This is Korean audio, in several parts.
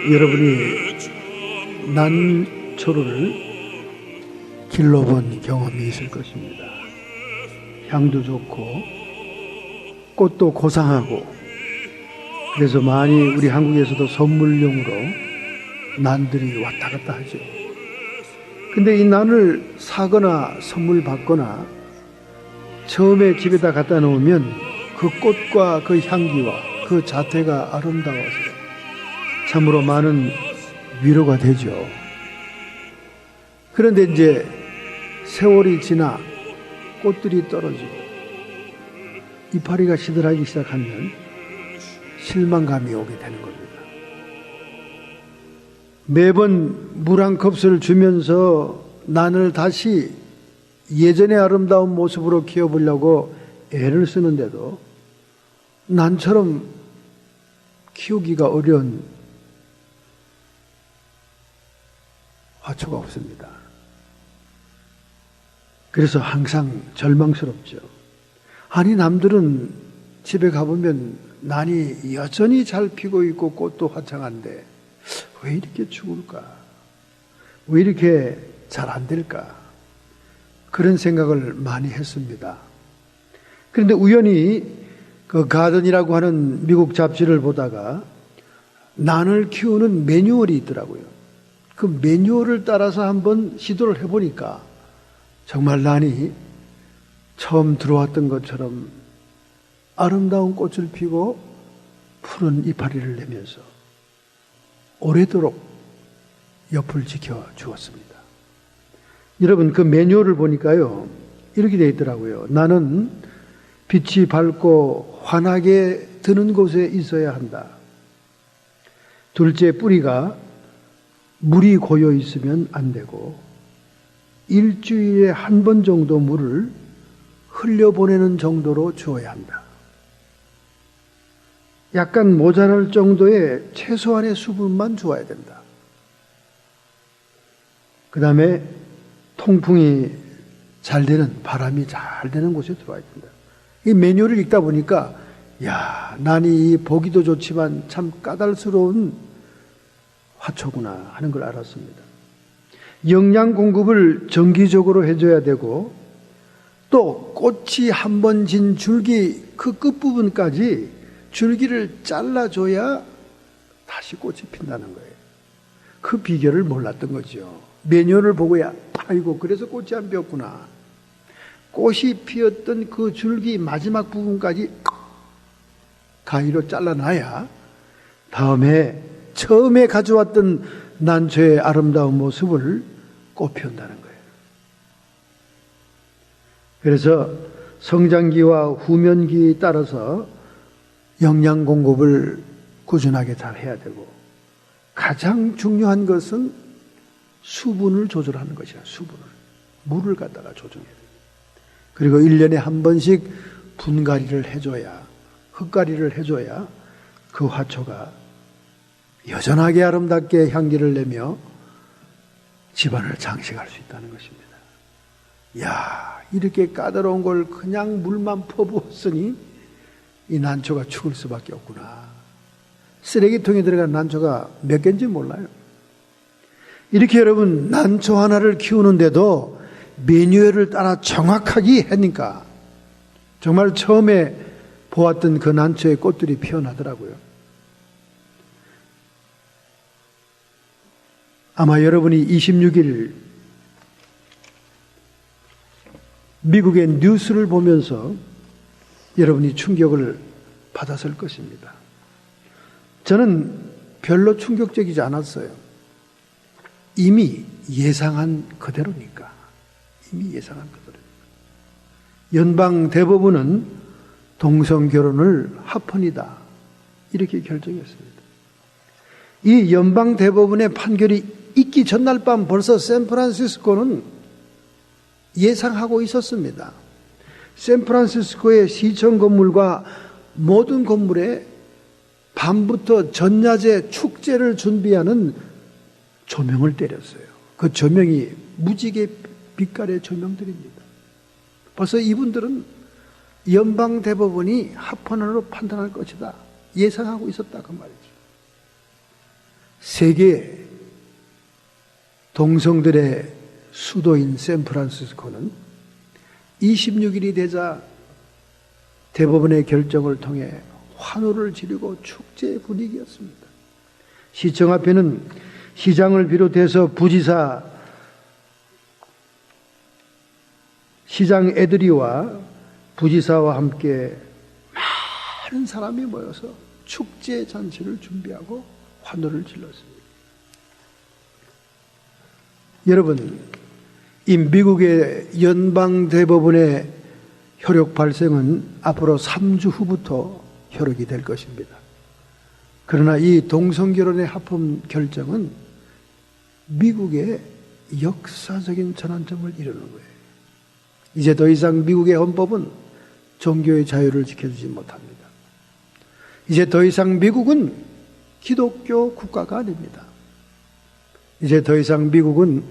여러분이 난초를 길러본 경험이 있을 것입니다. 향도 좋고 꽃도 고상하고, 그래서 많이 우리 한국에서도 선물용으로 난들이 왔다 갔다 하죠. 근데 이 난을 사거나 선물 받거나 처음에 집에다 갖다 놓으면 그 꽃과 그 향기와 그 자태가 아름다워서 참으로 많은 위로가 되죠. 그런데 이제 세월이 지나 꽃들이 떨어지고 이파리가 시들하기 시작하면 실망감이 오게 되는 겁니다. 매번 물 한 컵을 주면서 난을 다시 예전의 아름다운 모습으로 키워보려고 애를 쓰는데도 난처럼 키우기가 어려운 화초가 없습니다. 그래서 항상 절망스럽죠. 아니, 남들은 집에 가보면 난이 여전히 잘 피고 있고 꽃도 화창한데 왜 이렇게 죽을까? 왜 이렇게 잘 안 될까? 그런 생각을 많이 했습니다. 그런데 우연히 그 가든이라고 하는 미국 잡지를 보다가 난을 키우는 매뉴얼이 있더라고요. 그 매뉴얼을 따라서 한번 시도를 해보니까 정말 난이 처음 들어왔던 것처럼 아름다운 꽃을 피고 푸른 이파리를 내면서 오래도록 옆을 지켜 주었습니다. 여러분, 그 매뉴얼을 보니까요, 이렇게 되어 있더라고요. 나는 빛이 밝고 환하게 드는 곳에 있어야 한다. 둘째, 뿌리가 물이 고여 있으면 안 되고 일주일에 한 번 정도 물을 흘려보내는 정도로 주어야 한다. 약간 모자랄 정도의 최소한의 수분만 주어야 된다. 그 다음에 통풍이 잘 되는, 바람이 잘 되는 곳에 들어와야 된다. 이 매뉴얼을 읽다 보니까 야, 난이 보기도 좋지만 참 까다로운 화초구나 하는 걸 알았습니다. 영양 공급을 정기적으로 해줘야 되고, 또 꽃이 한 번 진 줄기 그 끝부분까지 줄기를 잘라줘야 다시 꽃이 핀다는 거예요. 그 비결을 몰랐던 거죠. 매뉴얼을 보고야, 아이고, 그래서 꽃이 안 피었구나. 꽃이 피었던 그 줄기 마지막 부분까지 가위로 잘라놔야 다음에 처음에 가져왔던 난초의 아름다운 모습을 꽃 피운다는 거예요. 그래서 성장기와 후면기에 따라서 영양 공급을 꾸준하게 잘 해야 되고, 가장 중요한 것은 수분을 조절하는 것이야. 수분을, 물을 갖다가 조정해야 돼요. 그리고 1년에 한 번씩 분갈이를 해줘야, 흙갈이를 해줘야 그 화초가 여전하게 아름답게 향기를 내며 집안을 장식할 수 있다는 것입니다. 야, 이렇게 까다로운 걸 그냥 물만 퍼부었으니 이 난초가 죽을 수밖에 없구나. 쓰레기통에 들어간 난초가 몇 개인지 몰라요. 이렇게 여러분, 난초 하나를 키우는데도 매뉴얼을 따라 정확하게 하니까 정말 처음에 보았던 그 난초의 꽃들이 피어나더라고요. 아마 여러분이 26일 미국의 뉴스를 보면서 여러분이 충격을 받았을 것입니다. 저는 별로 충격적이지 않았어요. 이미 예상한 그대로니까. 이미 예상한 그대로니까. 연방 대법원은 동성 결혼을 합헌이다, 이렇게 결정했습니다. 이 연방 대법원의 판결이 있기 전날 밤 벌써 샌프란시스코는 예상하고 있었습니다. 샌프란시스코의 시청 건물과 모든 건물에 밤부터 전야제 축제를 준비하는 조명을 때렸어요. 그 조명이 무지개 빛깔의 조명들입니다. 벌써 이분들은 연방대법원이 합헌으로 판단할 것이다 예상하고 있었다 그 말이죠. 세계 동성들의 수도인 샌프란시스코는 26일이 되자 대법원의 결정을 통해 환호를 지르고 축제 분위기였습니다. 시청 앞에는 시장을 비롯해서 부지사, 시장 애들이와 부지사와 함께 많은 사람이 모여서 축제 잔치를 준비하고 환호를 질렀습니다. 여러분, 이 미국의 연방대법원의 효력 발생은 앞으로 3주 후부터 효력이 될 것입니다. 그러나 이 동성결혼의 합헌 결정은 미국의 역사적인 전환점을 이루는 거예요. 이제 더 이상 미국의 헌법은 종교의 자유를 지켜주지 못합니다. 이제 더 이상 미국은 기독교 국가가 아닙니다. 이제 더 이상 미국은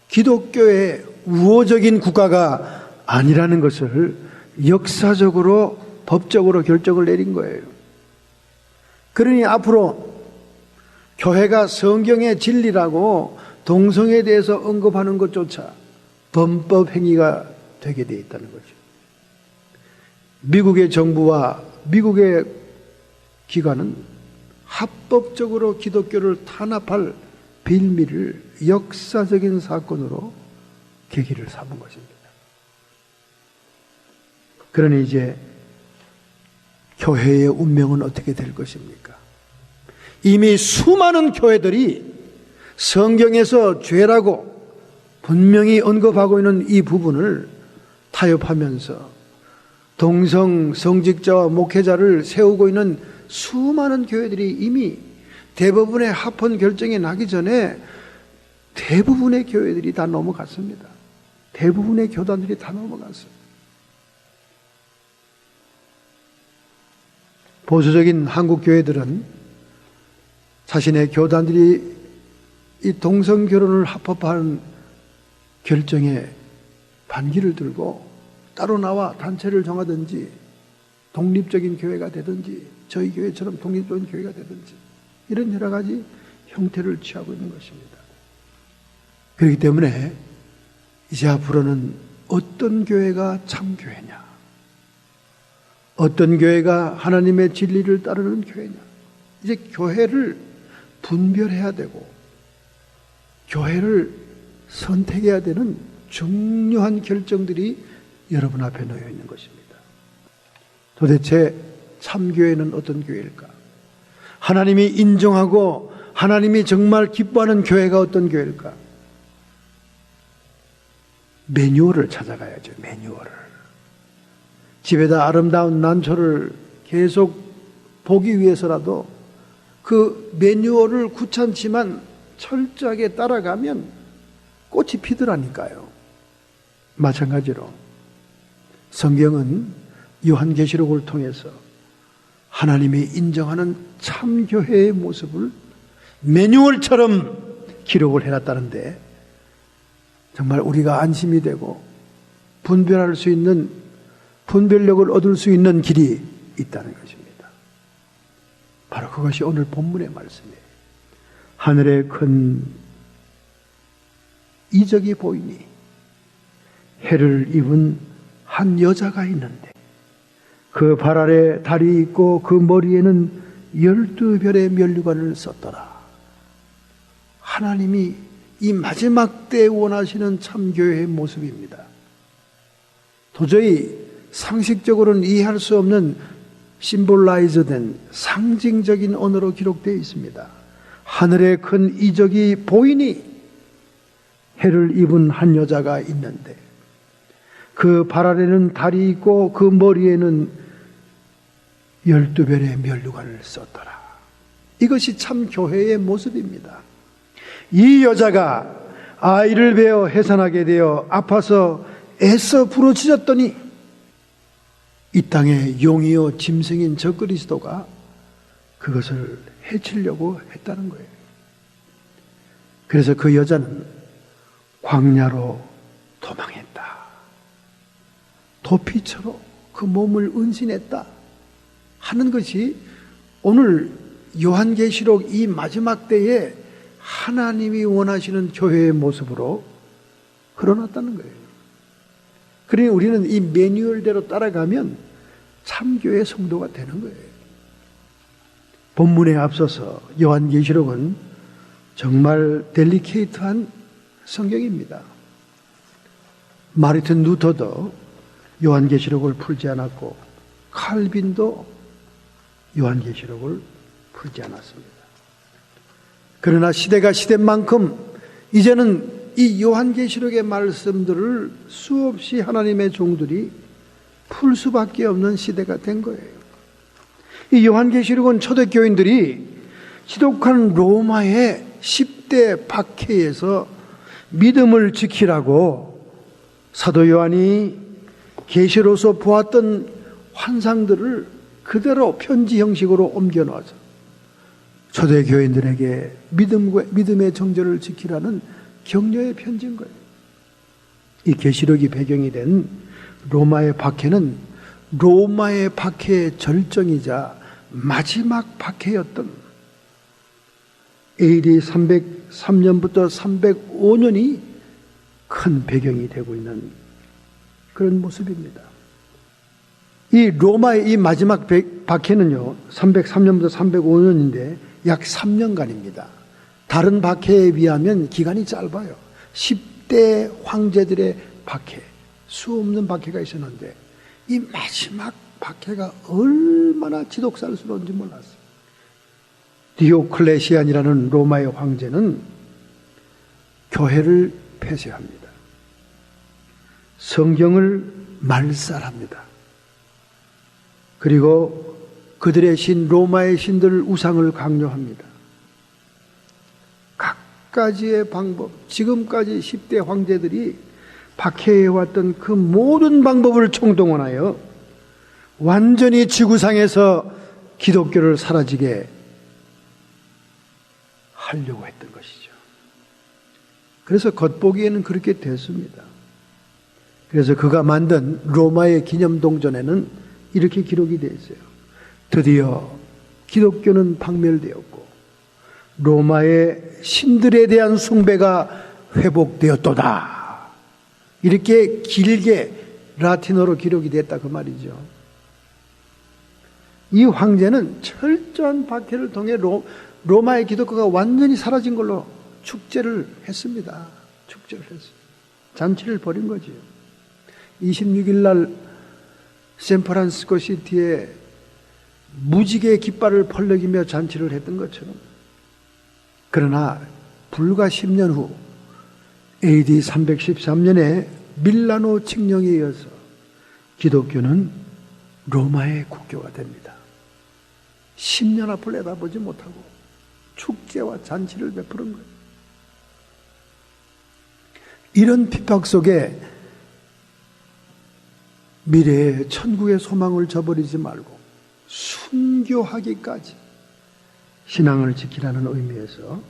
기독교의 우호적인 국가가 아니라는 것을 역사적으로 법적으로 결정을 내린 거예요. 그러니 앞으로 교회가 성경의 진리라고 동성애에 대해서 언급하는 것조차 범법 행위가 되게 돼 있다는 거죠. 미국의 정부와 미국의 기관은 합법적으로 기독교를 탄압할 빌미를 역사적인 사건으로 계기를 삼은 것입니다. 그러니 이제 교회의 운명은 어떻게 될 것입니까? 이미 수많은 교회들이 성경에서 죄라고 분명히 언급하고 있는 이 부분을 타협하면서 동성 성직자와 목회자를 세우고 있는 수많은 교회들이 이미 대부분의 합헌 결정이 나기 전에 대부분의 교회들이 다 넘어갔습니다. 대부분의 교단들이 다 넘어갔어요. 보수적인 한국 교회들은 자신의 교단들이 이 동성 결혼을 합법화하는 결정에 반기를 들고 따로 나와 단체를 정하든지 독립적인 교회가 되든지 저희 교회처럼 독립적인 교회가 되든지 이런 여러 가지 형태를 취하고 있는 것입니다. 그렇기 때문에 이제 앞으로는 어떤 교회가 참교회냐, 어떤 교회가 하나님의 진리를 따르는 교회냐, 이제 교회를 분별해야 되고 교회를 선택해야 되는 중요한 결정들이 여러분 앞에 놓여 있는 것입니다. 도대체 참교회는 어떤 교회일까? 하나님이 인정하고 하나님이 정말 기뻐하는 교회가 어떤 교회일까? 매뉴얼을 찾아가야죠. 매뉴얼을. 집에다 아름다운 난초를 계속 보기 위해서라도 그 매뉴얼을 귀찮지만 철저하게 따라가면 꽃이 피더라니까요. 마찬가지로 성경은 요한계시록을 통해서 하나님이 인정하는 참교회의 모습을 매뉴얼처럼 기록을 해놨다는데 정말 우리가 안심이 되고 분별할 수 있는, 분별력을 얻을 수 있는 길이 있다는 것입니다. 바로 그것이 오늘 본문의 말씀이에요. 하늘에 큰 이적이 보이니 해를 입은 한 여자가 있는데 그 발 아래 달이 있고 그 머리에는 12별의 면류관을 썼더라. 하나님이 이 마지막 때에 원하시는 참교회의 모습입니다. 도저히 상식적으로는 이해할 수 없는 심볼라이즈된 상징적인 언어로 기록되어 있습니다. 하늘에 큰 이적이 보이니 해를 입은 한 여자가 있는데 그 발 아래는 달이 있고 그 머리에는 12별의 면류관을 썼더라. 이것이 참 교회의 모습입니다. 이 여자가 아이를 베어 해산하게 되어 아파서 애써 부르짖었더니 이 땅의 용이요 짐승인 저 그리스도가 그것을 해치려고 했다는 거예요. 그래서 그 여자는 광야로 도망했다. 도피처로 그 몸을 은신했다 하는 것이 오늘 요한계시록 이 마지막 때에 하나님이 원하시는 교회의 모습으로 흘러났다는 거예요. 그러니 우리는 이 매뉴얼대로 따라가면 참교회 성도가 되는 거예요. 본문에 앞서서 요한계시록은 정말 델리케이트한 성경입니다. 마르틴 루터도 요한계시록을 풀지 않았고 칼빈도 요한계시록을 풀지 않았습니다. 그러나 시대가 시대인 만큼 이제는 이 요한계시록의 말씀들을 수없이 하나님의 종들이 풀 수밖에 없는 시대가 된 거예요. 이 요한계시록은 초대교인들이 지독한 로마의 10대 박해에서 믿음을 지키라고 사도 요한이 계시로서 보았던 환상들을 그대로 편지 형식으로 옮겨놔서 초대교인들에게 믿음의 정절을 지키라는 격려의 편지인 거예요. 이 계시록이 배경이 된 로마의 박해는 로마의 박해의 절정이자 마지막 박해였던 AD 303년부터 305년이 큰 배경이 되고 있는 그런 모습입니다. 이 로마의 이 마지막 박해는요 303년부터 305년인데 약 3년간입니다. 다른 박해에 비하면 기간이 짧아요. 10대 황제들의 박해, 수없는 박해가 있었는데 이 마지막 박해가 얼마나 지독살스러운지 몰랐어요. 디오클레시안이라는 로마의 황제는 교회를 폐쇄합니다. 성경을 말살합니다. 그리고 그들의 신, 로마의 신들 우상을 강요합니다. 각가지의 방법, 지금까지 10대 황제들이 박해해왔던 그 모든 방법을 총동원하여 완전히 지구상에서 기독교를 사라지게 하려고 했던 것이죠. 그래서 겉보기에는 그렇게 됐습니다. 그래서 그가 만든 로마의 기념동전에는 이렇게 기록이 되어 있어요. 드디어 기독교는 박멸되었고 로마의 신들에 대한 숭배가 회복되었도다. 이렇게 길게 라틴어로 기록이 됐다 그 말이죠. 이 황제는 철저한 박해를 통해 로마의 기독교가 완전히 사라진 걸로 축제를 했습니다. 축제를 했어요. 잔치를 벌인 거지요. 26일 날 샌프란시스코 시티에 무지개 깃발을 펄럭이며 잔치를 했던 것처럼, 그러나 불과 10년 후 AD 313년에 밀라노 칙령에 이어서 기독교는 로마의 국교가 됩니다. 10년 앞을 내다보지 못하고 축제와 잔치를 베푸는 거예요. 이런 핍박 속에 미래의 천국의 소망을 저버리지 말고 순교하기까지 신앙을 지키라는 의미에서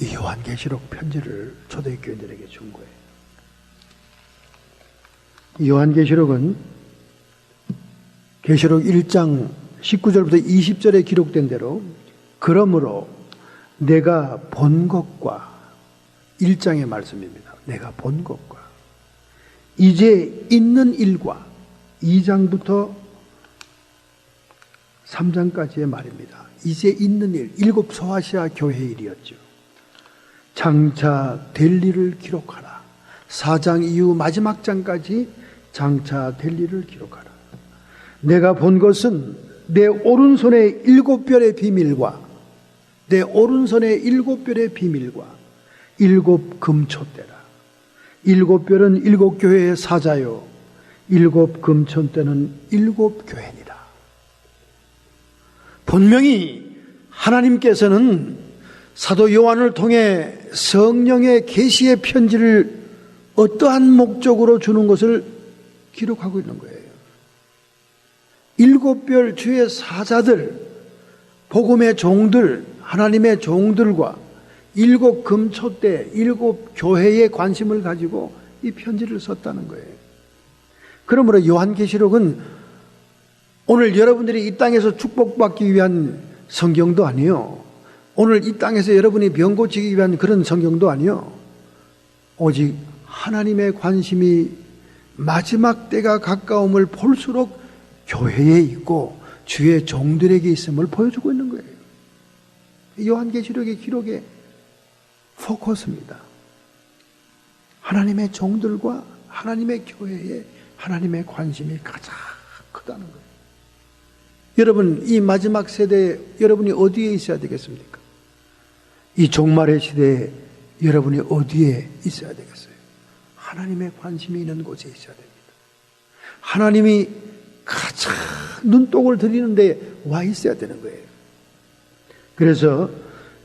이 요한계시록 편지를 초대교인들에게 준 거예요. 이 요한계시록은 계시록 1장 19절부터 20절에 기록된 대로 그러므로 내가 본 것과 1장의 말씀입니다. 내가 본 것과 이제 있는 일과 2장부터 3장까지의 말입니다. 이제 있는 일, 7 소아시아 교회 일이었죠. 장차 될 일을 기록하라. 4장 이후 마지막 장까지 장차 될 일을 기록하라. 내가 본 것은 내 오른손의 7별의 비밀과 내 오른손의 7별의 비밀과 7 금초대라. 7별은 7 교회의 사자요 7 금초대는 7 교회니라. 분명히 하나님께서는 사도 요한을 통해 성령의 계시의 편지를 어떠한 목적으로 주는 것을 기록하고 있는 거예요. 7별 주의 사자들, 복음의 종들, 하나님의 종들과 7 금초대, 7 교회의 관심을 가지고 이 편지를 썼다는 거예요. 그러므로 요한계시록은 오늘 여러분들이 이 땅에서 축복받기 위한 성경도 아니요. 오늘 이 땅에서 여러분이 병 고치기 위한 그런 성경도 아니요. 오직 하나님의 관심이 마지막 때가 가까움을 볼수록 교회에 있고 주의 종들에게 있음을 보여주고 있는 거예요. 요한계시록의 기록의 포커스입니다. 하나님의 종들과 하나님의 교회에 하나님의 관심이 가장 크다는 거예요. 여러분, 이 마지막 세대에 여러분이 어디에 있어야 되겠습니까? 이 종말의 시대에 여러분이 어디에 있어야 되겠어요? 하나님의 관심이 있는 곳에 있어야 됩니다. 하나님이 가장 눈독을 들이는데 와 있어야 되는 거예요. 그래서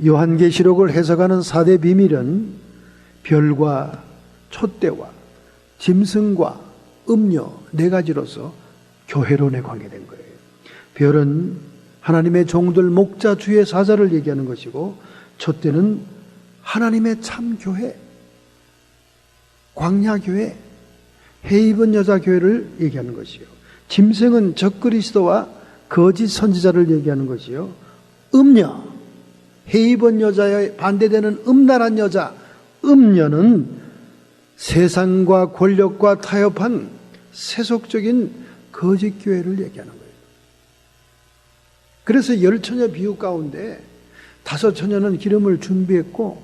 요한계시록을 해석하는 4대 비밀은 별과 촛대와 짐승과 음료 4가지로서 교회론에 관계된 거예요. 별은 하나님의 종들 목자 주의 사자를 얘기하는 것이고, 촛대는 하나님의 참 교회, 광야교회, 해입은 여자교회를 얘기하는 것이요. 짐승은 적그리스도와 거짓 선지자를 얘기하는 것이요. 음녀, 해입은 여자에 반대되는 음란한 여자, 음녀는 세상과 권력과 타협한 세속적인 거짓 교회를 얘기하는 거예요. 그래서 10처녀 비유 가운데 5처녀는 기름을 준비했고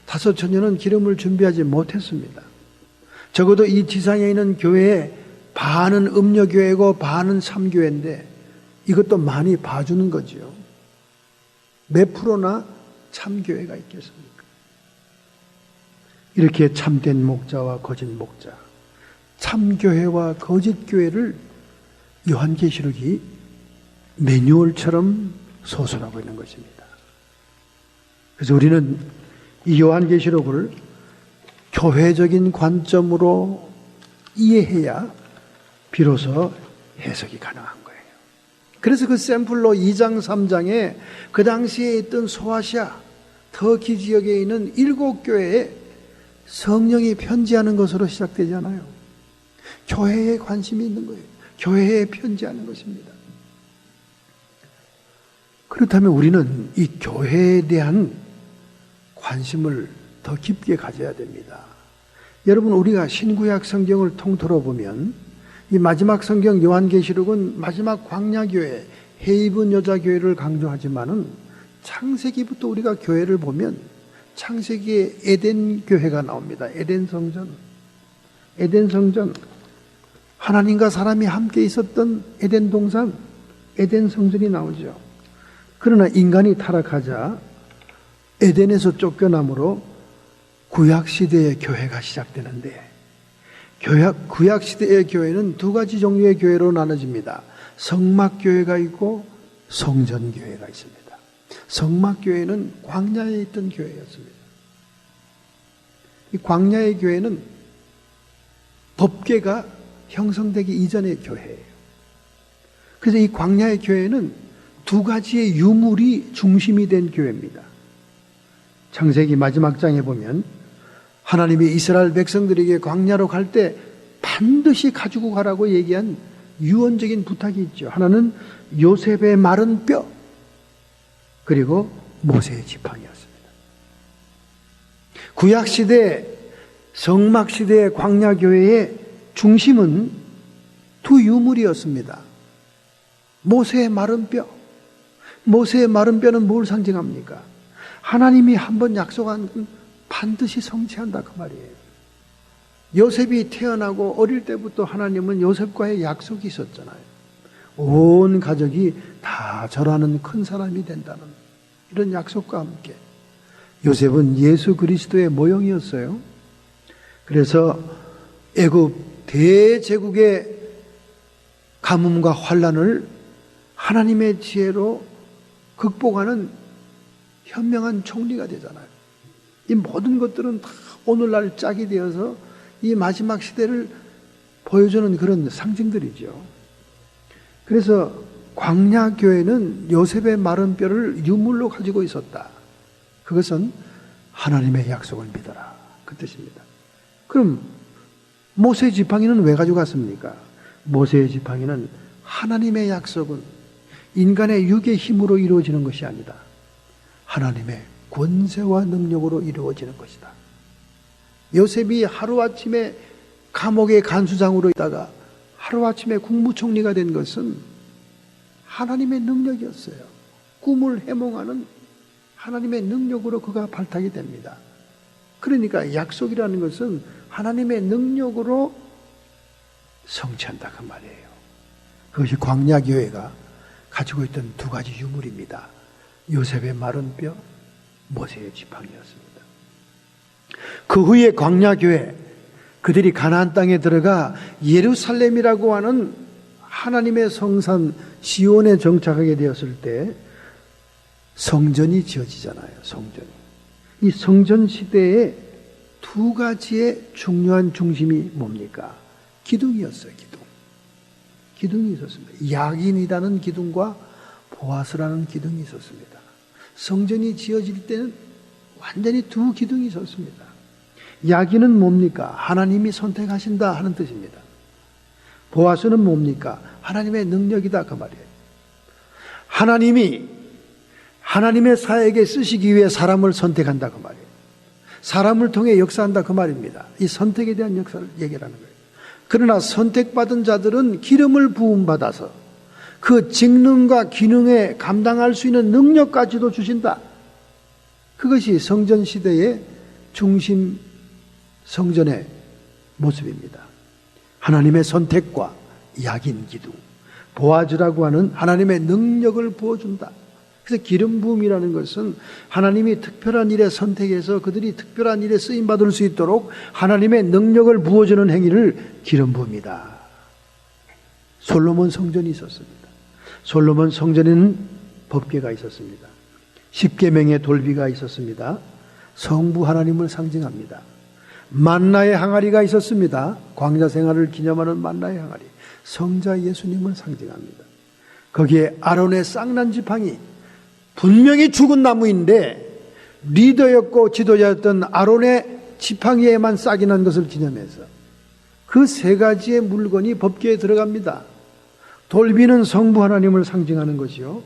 5처녀는 기름을 준비하지 못했습니다. 적어도 이 지상에 있는 교회에 반은 음녀교회고 반은 참교회인데 이것도 많이 봐주는 거지요. 몇 프로나 참교회가 있겠습니까? 이렇게 참된 목자와 거짓 목자, 참교회와 거짓교회를 요한계시록이 매뉴얼처럼 소설하고 있는 것입니다. 그래서 우리는 이 요한계시록을 교회적인 관점으로 이해해야 비로소 해석이 가능한 거예요. 그래서 그 샘플로 2장 3장에 그 당시에 있던 소아시아 터키 지역에 있는 7교회에 성령이 편지하는 것으로 시작되잖아요. 교회에 관심이 있는 거예요. 교회에 편지하는 것입니다. 그렇다면 우리는 이 교회에 대한 관심을 더 깊게 가져야 됩니다. 여러분, 우리가 신구약 성경을 통틀어 보면 이 마지막 성경 요한계시록은 마지막 광야교회, 해입은 여자교회를 강조하지만은 창세기부터 우리가 교회를 보면 창세기에 에덴 교회가 나옵니다. 에덴 성전. 에덴 성전. 하나님과 사람이 함께 있었던 에덴 동산, 에덴 성전이 나오죠. 그러나 인간이 타락하자 에덴에서 쫓겨남으로 구약시대의 교회가 시작되는데, 구약시대의 교회는 2가지 종류의 교회로 나눠집니다. 성막교회가 있고 성전교회가 있습니다. 성막교회는 광야에 있던 교회였습니다. 이 광야의 교회는 법궤가 형성되기 이전의 교회예요. 그래서 이 광야의 교회는 2가지의 유물이 중심이 된 교회입니다. 창세기 마지막 장에 보면 하나님이 이스라엘 백성들에게 광야로 갈 때 반드시 가지고 가라고 얘기한 유언적인 부탁이 있죠. 하나는 요셉의 마른 뼈, 그리고 모세의 지팡이였습니다. 구약시대, 성막시대의 광야교회의 중심은 2 유물이었습니다. 모세의 마른 뼈. 모세의 마른 뼈는 뭘 상징합니까? 하나님이 한번 약속한 건 반드시 성취한다, 그 말이에요. 요셉이 태어나고 어릴 때부터 하나님은 요셉과의 약속이 있었잖아요. 온 가족이 다 절하는 큰 사람이 된다는 이런 약속과 함께 요셉은 예수 그리스도의 모형이었어요. 그래서 애굽 대제국의 가뭄과 환란을 하나님의 지혜로 극복하는 현명한 총리가 되잖아요. 이 모든 것들은 다 오늘날 짝이 되어서 이 마지막 시대를 보여주는 그런 상징들이죠. 그래서 광야교회는 요셉의 마른 뼈를 유물로 가지고 있었다. 그것은 하나님의 약속을 믿어라, 그 뜻입니다. 그럼 모세 지팡이는 왜 가져갔습니까? 모세의 지팡이는 하나님의 약속은 인간의 육의 힘으로 이루어지는 것이 아니다. 하나님의 권세와 능력으로 이루어지는 것이다. 요셉이 하루아침에 감옥의 간수장으로 있다가 하루아침에 국무총리가 된 것은 하나님의 능력이었어요. 꿈을 해몽하는 하나님의 능력으로 그가 발탁이 됩니다. 그러니까 약속이라는 것은 하나님의 능력으로 성취한다 그 말이에요. 그것이 광야교회가 가지고 있던 두 가지 유물입니다. 요셉의 마른 뼈, 모세의 지팡이였습니다. 그 후에 광야교회, 그들이 가나안 땅에 들어가 예루살렘이라고 하는 하나님의 성산 시온에 정착하게 되었을 때 성전이 지어지잖아요. 성전이. 이 성전 시대에 두 가지의 중요한 중심이 뭡니까? 기둥이었어요. 기둥이 있었습니다. 야긴이라는 기둥과 보아스라는 기둥이 있었습니다. 성전이 지어질 때는 완전히 두 기둥이 있었습니다. 야긴은 뭡니까? 하나님이 선택하신다 하는 뜻입니다. 보아스는 뭡니까? 하나님의 능력이다 그 말이에요. 하나님이 하나님의 사역에 쓰시기 위해 사람을 선택한다 그 말이에요. 사람을 통해 역사한다 그 말입니다. 이 선택에 대한 역사를 얘기하는 거예요. 그러나 선택받은 자들은 기름을 부음받아서 그 직능과 기능에 감당할 수 있는 능력까지도 주신다. 그것이 성전 시대의 중심 성전의 모습입니다. 하나님의 선택과 야긴 기둥, 보아즈라고 하는 하나님의 능력을 부어준다. 그래서 기름 부음이라는 것은 하나님이 특별한 일에 선택해서 그들이 특별한 일에 쓰임받을 수 있도록 하나님의 능력을 부어주는 행위를 기름 부음이다. 솔로몬 성전이 있었습니다. 솔로몬 성전에는 법궤가 있었습니다. 십계명의 돌비가 있었습니다. 성부 하나님을 상징합니다. 만나의 항아리가 있었습니다. 광야 생활을 기념하는 만나의 항아리, 성자 예수님을 상징합니다. 거기에 아론의 쌍난 지팡이, 분명히 죽은 나무인데 리더였고 지도자였던 아론의 지팡이에만 싹이 난 것을 기념해서 그 세 가지의 물건이 법궤에 들어갑니다. 돌비는 성부 하나님을 상징하는 것이요,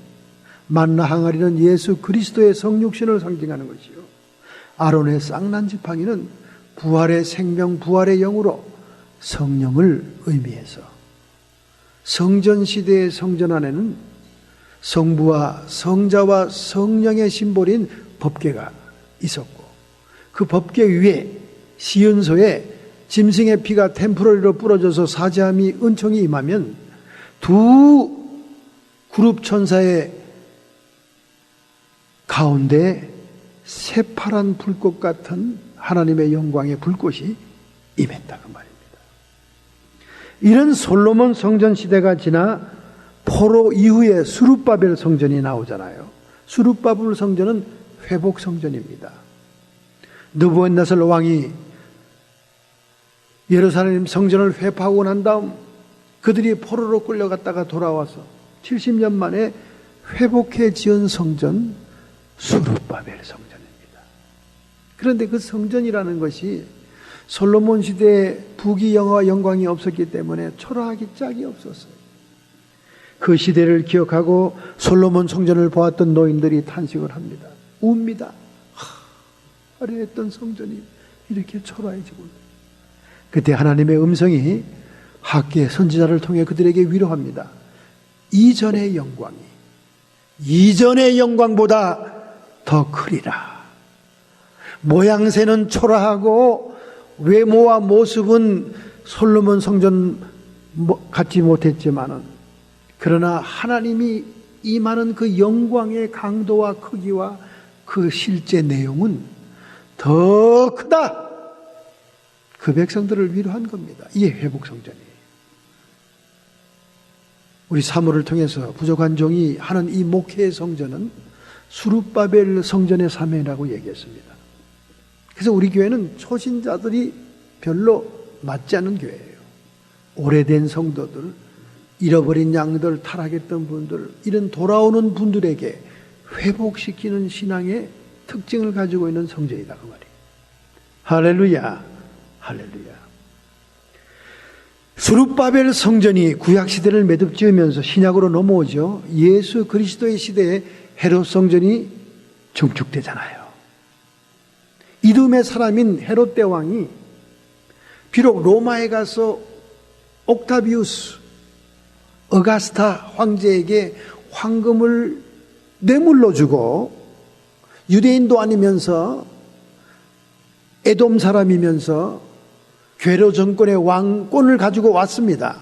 만나 항아리는 예수 그리스도의 성육신을 상징하는 것이요, 아론의 쌍난 지팡이는 부활의 생명, 부활의 영으로 성령을 의미해서 성전 시대의 성전 안에는 성부와 성자와 성령의 심볼인 법궤가 있었고, 그 법궤 위에 시은소에 짐승의 피가 템포러리로 뿌려져서 사제함이 은총이 임하면 두 그룹 천사의 가운데 새파란 불꽃 같은 하나님의 영광의 불꽃이 임했다 그 말입니다. 이런 솔로몬 성전 시대가 지나 포로 이후에 수룹바벨 성전이 나오잖아요. 수룹바벨 성전은 회복 성전입니다. 느부갓네살 왕이 예루살렘 성전을 회파하고 난 다음 그들이 포로로 끌려갔다가 돌아와서 70년 만에 회복해 지은 성전 수룹바벨 성전입니다. 그런데 그 성전이라는 것이 솔로몬 시대에 부귀영화와 영광이 없었기 때문에 초라하기 짝이 없었어요. 그 시대를 기억하고 솔로몬 성전을 보았던 노인들이 탄식을 합니다. 웁니다. 화려했던 성전이 이렇게 초라해지고. 그때 하나님의 음성이 학계 선지자를 통해 그들에게 위로합니다. 이전의 영광보다 더 크리라. 모양새는 초라하고 외모와 모습은 솔로몬 성전 같지 못했지만은, 그러나 하나님이 임하는 그 영광의 강도와 크기와 그 실제 내용은 더 크다. 그 백성들을 위로한 겁니다. 이게 회복성전이에요. 우리 사무를 통해서 부족한 종이 하는 이 목회의 성전은 수룹바벨 성전의 사명이라고 얘기했습니다. 그래서 우리 교회는 초신자들이 별로 맞지 않는 교회예요. 오래된 성도들, 잃어버린 양들, 타락했던 분들, 이런 돌아오는 분들에게 회복시키는 신앙의 특징을 가지고 있는 성전이다 그 말이에요. 할렐루야, 할렐루야. 스룹바벨 성전이 구약시대를 매듭지으면서 신약으로 넘어오죠. 예수 그리스도의 시대에 헤롯 성전이 증축되잖아요. 이듬의 사람인 헤롯 대왕이 비록 로마에 가서 옥타비우스 어가스타 황제에게 황금을 뇌물로 주고 유대인도 아니면서 에돔 사람이면서 괴로 정권의 왕권을 가지고 왔습니다.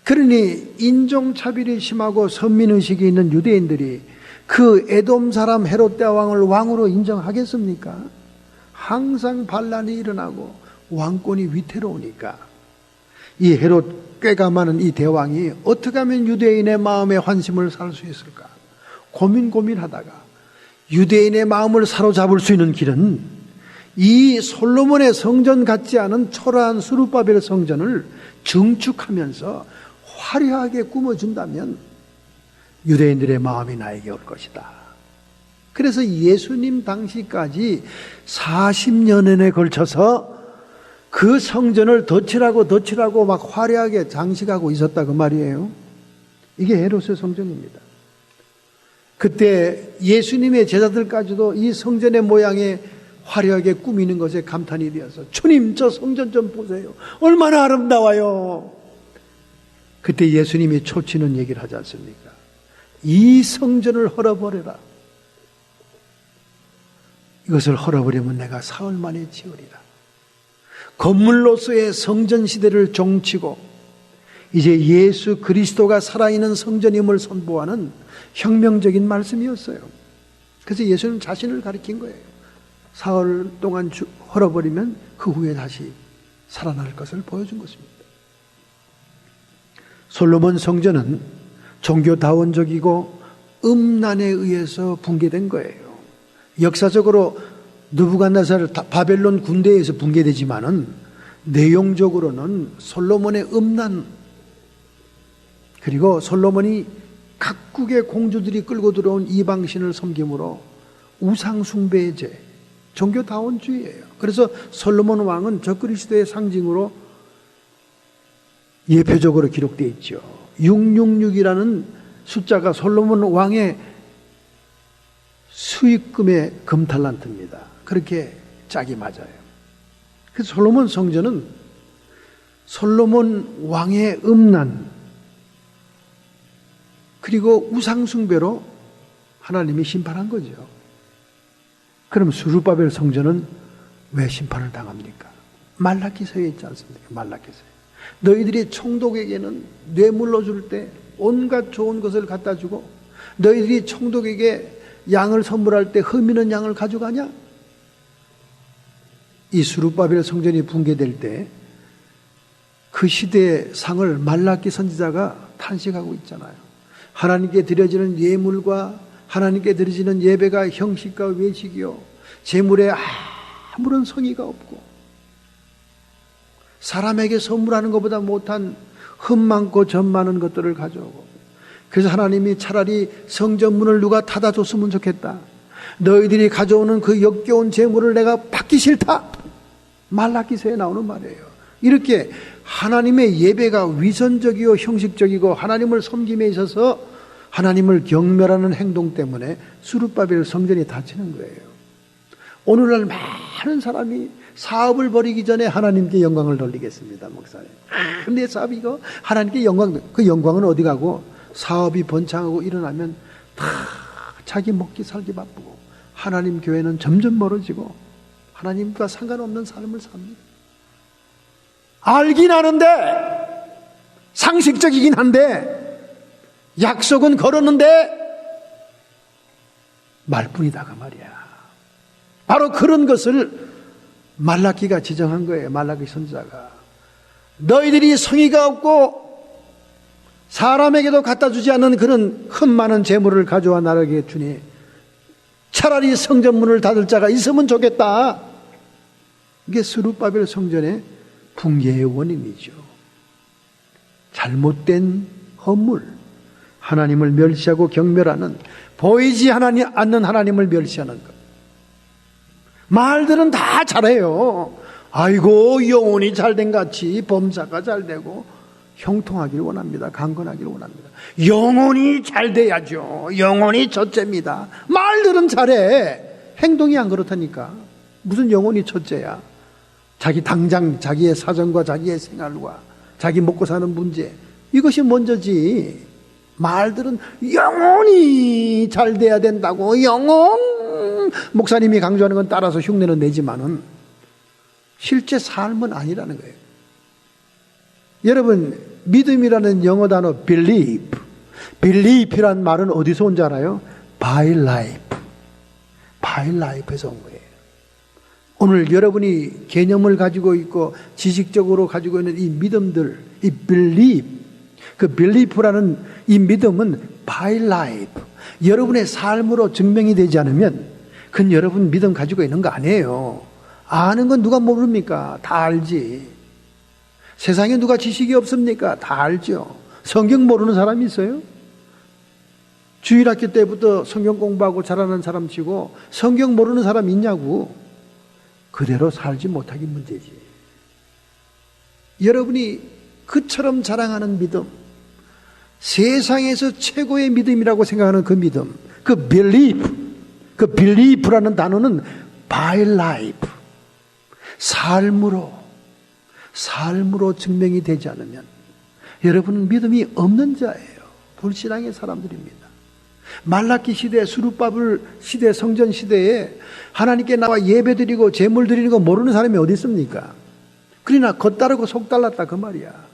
그러니 인종차별이 심하고 선민의식이 있는 유대인들이 그 에돔 사람 헤롯 대왕을 왕으로 인정하겠습니까? 항상 반란이 일어나고 왕권이 위태로우니까 이 헤롯 꾀가 많은 이 대왕이 어떻게 하면 유대인의 마음에 환심을 살 수 있을까 고민하다가 유대인의 마음을 사로잡을 수 있는 길은 이 솔로몬의 성전 같지 않은 초라한 스룹바벨 성전을 증축하면서 화려하게 꾸며준다면 유대인들의 마음이 나에게 올 것이다. 그래서 예수님 당시까지 40년에 걸쳐서 그 성전을 덧칠하고 막 화려하게 장식하고 있었다 그 말이에요. 이게 헤롯의 성전입니다. 그때 예수님의 제자들까지도 이 성전의 모양에 화려하게 꾸미는 것에 감탄이 되어서 주님 저 성전 좀 보세요. 얼마나 아름다워요. 그때 예수님이 초치는 얘기를 하지 않습니까? 이 성전을 헐어버려라. 이것을 헐어버리면 내가 사흘 만에 지으리라. 건물로서의 성전 시대를 종치고 이제 예수 그리스도가 살아있는 성전임을 선포하는 혁명적인 말씀이었어요. 그래서 예수는 자신을 가리킨 거예요. 사흘 동안 헐어버리면 그 후에 다시 살아날 것을 보여준 것입니다. 솔로몬 성전은 종교다원적이고 음란에 의해서 붕괴된 거예요. 역사적으로 느부갓네살 바벨론 군대에서 붕괴되지만은 내용적으로는 솔로몬의 음란 그리고 솔로몬이 각국의 공주들이 끌고 들어온 이방신을 섬김으로 우상 숭배의 죄, 종교다원주의예요. 그래서 솔로몬 왕은 적그리스도의 상징으로 예표적으로 기록되어 있죠. 666이라는 숫자가 솔로몬 왕의 수익금의 금탈란트입니다. 그렇게 짝이 맞아요. 그래서 솔로몬 성전은 솔로몬 왕의 음란 그리고 우상숭배로 하나님이 심판한 거죠. 그럼 스룹바벨 성전은 왜 심판을 당합니까? 말라기서에 있지 않습니까? 말라기서에 너희들이 총독에게는 뇌물로 줄 때 온갖 좋은 것을 갖다 주고 너희들이 총독에게 양을 선물할 때 흠있는 양을 가져가냐? 이 스룹바벨 성전이 붕괴될 때 그 시대의 상을 말라기 선지자가 탄식하고 있잖아요. 하나님께 드려지는 예물과 하나님께 드려지는 예배가 형식과 외식이요 재물에 아무런 성의가 없고 사람에게 선물하는 것보다 못한 흠 많고 점 많은 것들을 가져오고 그래서 하나님이 차라리 성전문을 누가 닫아줬으면 좋겠다. 너희들이 가져오는 그 역겨운 재물을 내가 받기 싫다. 말라기서에 나오는 말이에요. 이렇게 하나님의 예배가 위선적이고 형식적이고 하나님을 섬김에 있어서 하나님을 경멸하는 행동 때문에 스룹바벨 성전이 닫히는 거예요. 오늘날 많은 사람이 사업을 벌이기 전에 하나님께 영광을 돌리겠습니다. 목사님. 근데 사업이 이거 하나님께 영광, 그 영광은 어디 가고 사업이 번창하고 일어나면 다 자기 먹기 살기 바쁘고 하나님 교회는 점점 멀어지고 하나님과 상관없는 삶을 삽니다. 알긴 아는데 상식적이긴 한데 약속은 걸었는데 말뿐이다 그 말이야. 바로 그런 것을 말라기가 지정한 거예요. 말라기 선지자가 너희들이 성의가 없고 사람에게도 갖다 주지 않는 그런 흠 많은 재물을 가져와 나에게 주니 차라리 성전문을 닫을 자가 있으면 좋겠다. 이게 스룹바벨 성전의 붕괴의 원인이죠. 잘못된 허물, 하나님을 멸시하고 경멸하는 보이지 않는 하나님을 멸시하는 것. 말들은 다 잘해요. 아이고 영혼이 잘된 같이 범사가 잘되고 형통하기를 원합니다. 강건하기를 원합니다. 영혼이 잘돼야죠. 영혼이 첫째입니다. 말들은 잘해. 행동이 안 그렇다니까. 무슨 영혼이 첫째야. 자기 당장 자기의 사정과 자기의 생활과 자기 먹고 사는 문제, 이것이 먼저지. 말들은 영혼이 잘 돼야 된다고. 영혼, 목사님이 강조하는 건 따라서 흉내는 내지만은 실제 삶은 아니라는 거예요. 여러분, 믿음이라는 영어 단어 believe, believe이란 말은 어디서 온 줄 알아요? by life, by life에서 온 거예요. 오늘 여러분이 개념을 가지고 있고 지식적으로 가지고 있는 이 믿음들, 이 believe, 그 belief라는 이 믿음은 by life, 여러분의 삶으로 증명이 되지 않으면 그건 여러분 믿음 가지고 있는 거 아니에요. 아는 건 누가 모릅니까? 다 알지. 세상에 누가 지식이 없습니까? 다 알죠. 성경 모르는 사람이 있어요? 주일학교 때부터 성경 공부하고 잘하는 사람 치고 성경 모르는 사람 있냐고. 그대로 살지 못하기 문제지. 여러분이 그처럼 자랑하는 믿음, 세상에서 최고의 믿음이라고 생각하는 그 믿음, 그 believe, 그 believe라는 단어는 by life, 삶으로 증명이 되지 않으면 여러분은 믿음이 없는 자예요. 불신앙의 사람들입니다. 말라기 시대, 수르바벨 시대, 성전 시대에 하나님께 나와 예배드리고 제물 드리는 거 모르는 사람이 어디 있습니까? 그러나 겉다르고 속달랐다 그 말이야.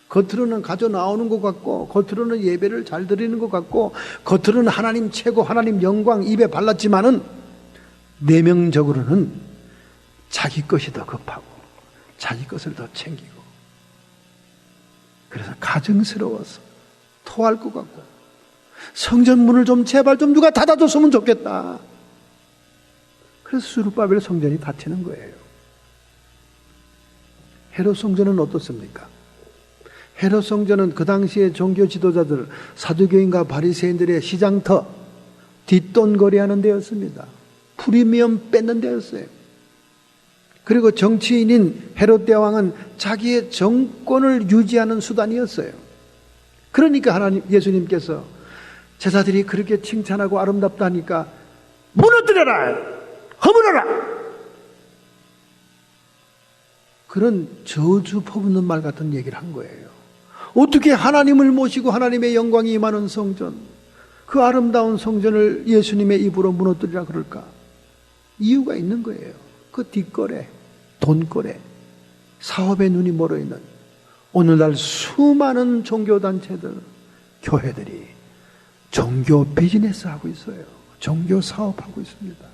겉으로는 가져 나오는 것 같고, 겉으로는 예배를 잘 드리는 것 같고, 겉으로는 하나님 최고, 하나님 영광 입에 발랐지만은 내면적으로는 자기 것이 더 급하고 자기 것을 더 챙기고, 그래서 가증스러워서 토할 것 같고, 성전문을 좀 제발 좀 누가 닫아줬으면 좋겠다. 그래서 수르바벨 성전이 닫히는 거예요. 헤롯 성전은 어떻습니까? 헤롯 성전은 그 당시에 종교 지도자들, 사두개인과 바리새인들의 시장터, 뒷돈거리하는 데였습니다. 프리미엄 뺏는 데였어요. 그리고 정치인인 헤롯 대왕은 자기의 정권을 유지하는 수단이었어요. 그러니까 하나님, 예수님께서 제자들이 그렇게 칭찬하고 아름답다니까 무너뜨려라! 허물어라! 그런 저주 퍼붓는 말 같은 얘기를 한 거예요. 어떻게 하나님을 모시고 하나님의 영광이 임하는 성전, 그 아름다운 성전을 예수님의 입으로 무너뜨리라 그럴까? 이유가 있는 거예요. 그 뒷거래, 돈거래, 사업에 눈이 멀어있는 오늘날 수많은 종교단체들, 교회들이 종교 비즈니스 하고 있어요. 종교 사업하고 있습니다.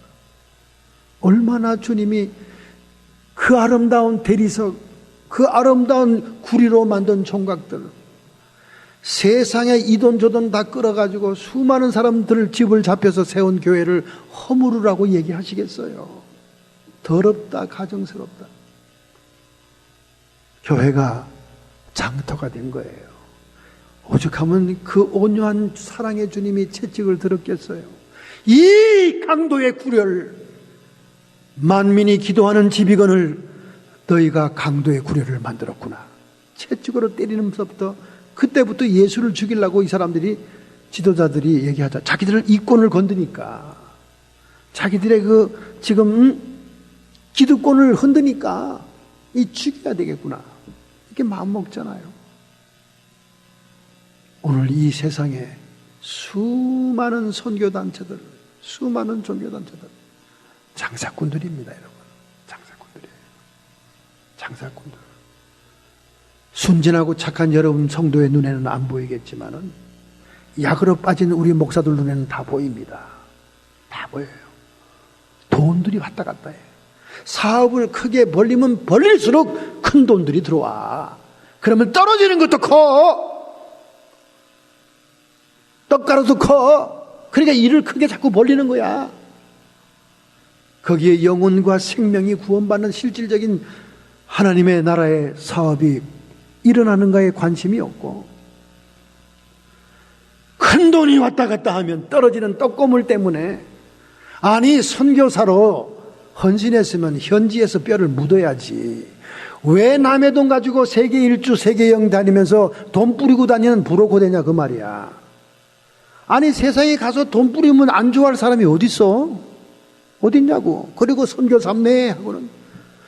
얼마나 주님이 그 아름다운 대리석, 그 아름다운 구리로 만든 총각들, 세상에 이돈 저돈 다 끌어가지고 수많은 사람들 집을 잡혀서 세운 교회를 허물으라고 얘기하시겠어요? 더럽다, 가정스럽다. 교회가 장터가 된 거예요. 오죽하면 그 온유한 사랑의 주님이 채찍을 들었겠어요. 이 강도의 구렬, 만민이 기도하는 지비건을 너희가 강도의 구렬을 만들었구나. 채찍으로 때리면서부터, 그때부터 예수를 죽이려고 이 사람들이, 지도자들이 얘기하자. 자기들 이권을 건드니까, 자기들의 그 지금 기득권을 흔드니까 이 죽여야 되겠구나, 이렇게 마음 먹잖아요. 오늘 이 세상에 수많은 선교단체들, 수많은 종교단체들 장사꾼들입니다, 여러분. 장사꾼들이에요. 장사꾼들. 순진하고 착한 여러분 성도의 눈에는 안 보이겠지만은 약으로 빠진 우리 목사들 눈에는 다 보입니다. 다 보여요. 돈들이 왔다 갔다 해요. 사업을 크게 벌리면 벌릴수록 큰 돈들이 들어와. 그러면 떨어지는 것도 커. 떡가루도 커. 그러니까 일을 크게 자꾸 벌리는 거야. 거기에 영혼과 생명이 구원받는 실질적인 하나님의 나라의 사업이 일어나는가에 관심이 없고, 큰 돈이 왔다 갔다 하면 떨어지는 떡고물 때문에, 아니 선교사로 헌신했으면 현지에서 뼈를 묻어야지. 왜 남의 돈 가지고 세계 일주 세계 여행 다니면서 돈 뿌리고 다니는 부로코되냐 그 말이야. 아니 세상에 가서 돈 뿌리면 안 좋아할 사람이 어딨어? 어딨냐고. 그리고 선교 삼매 하고는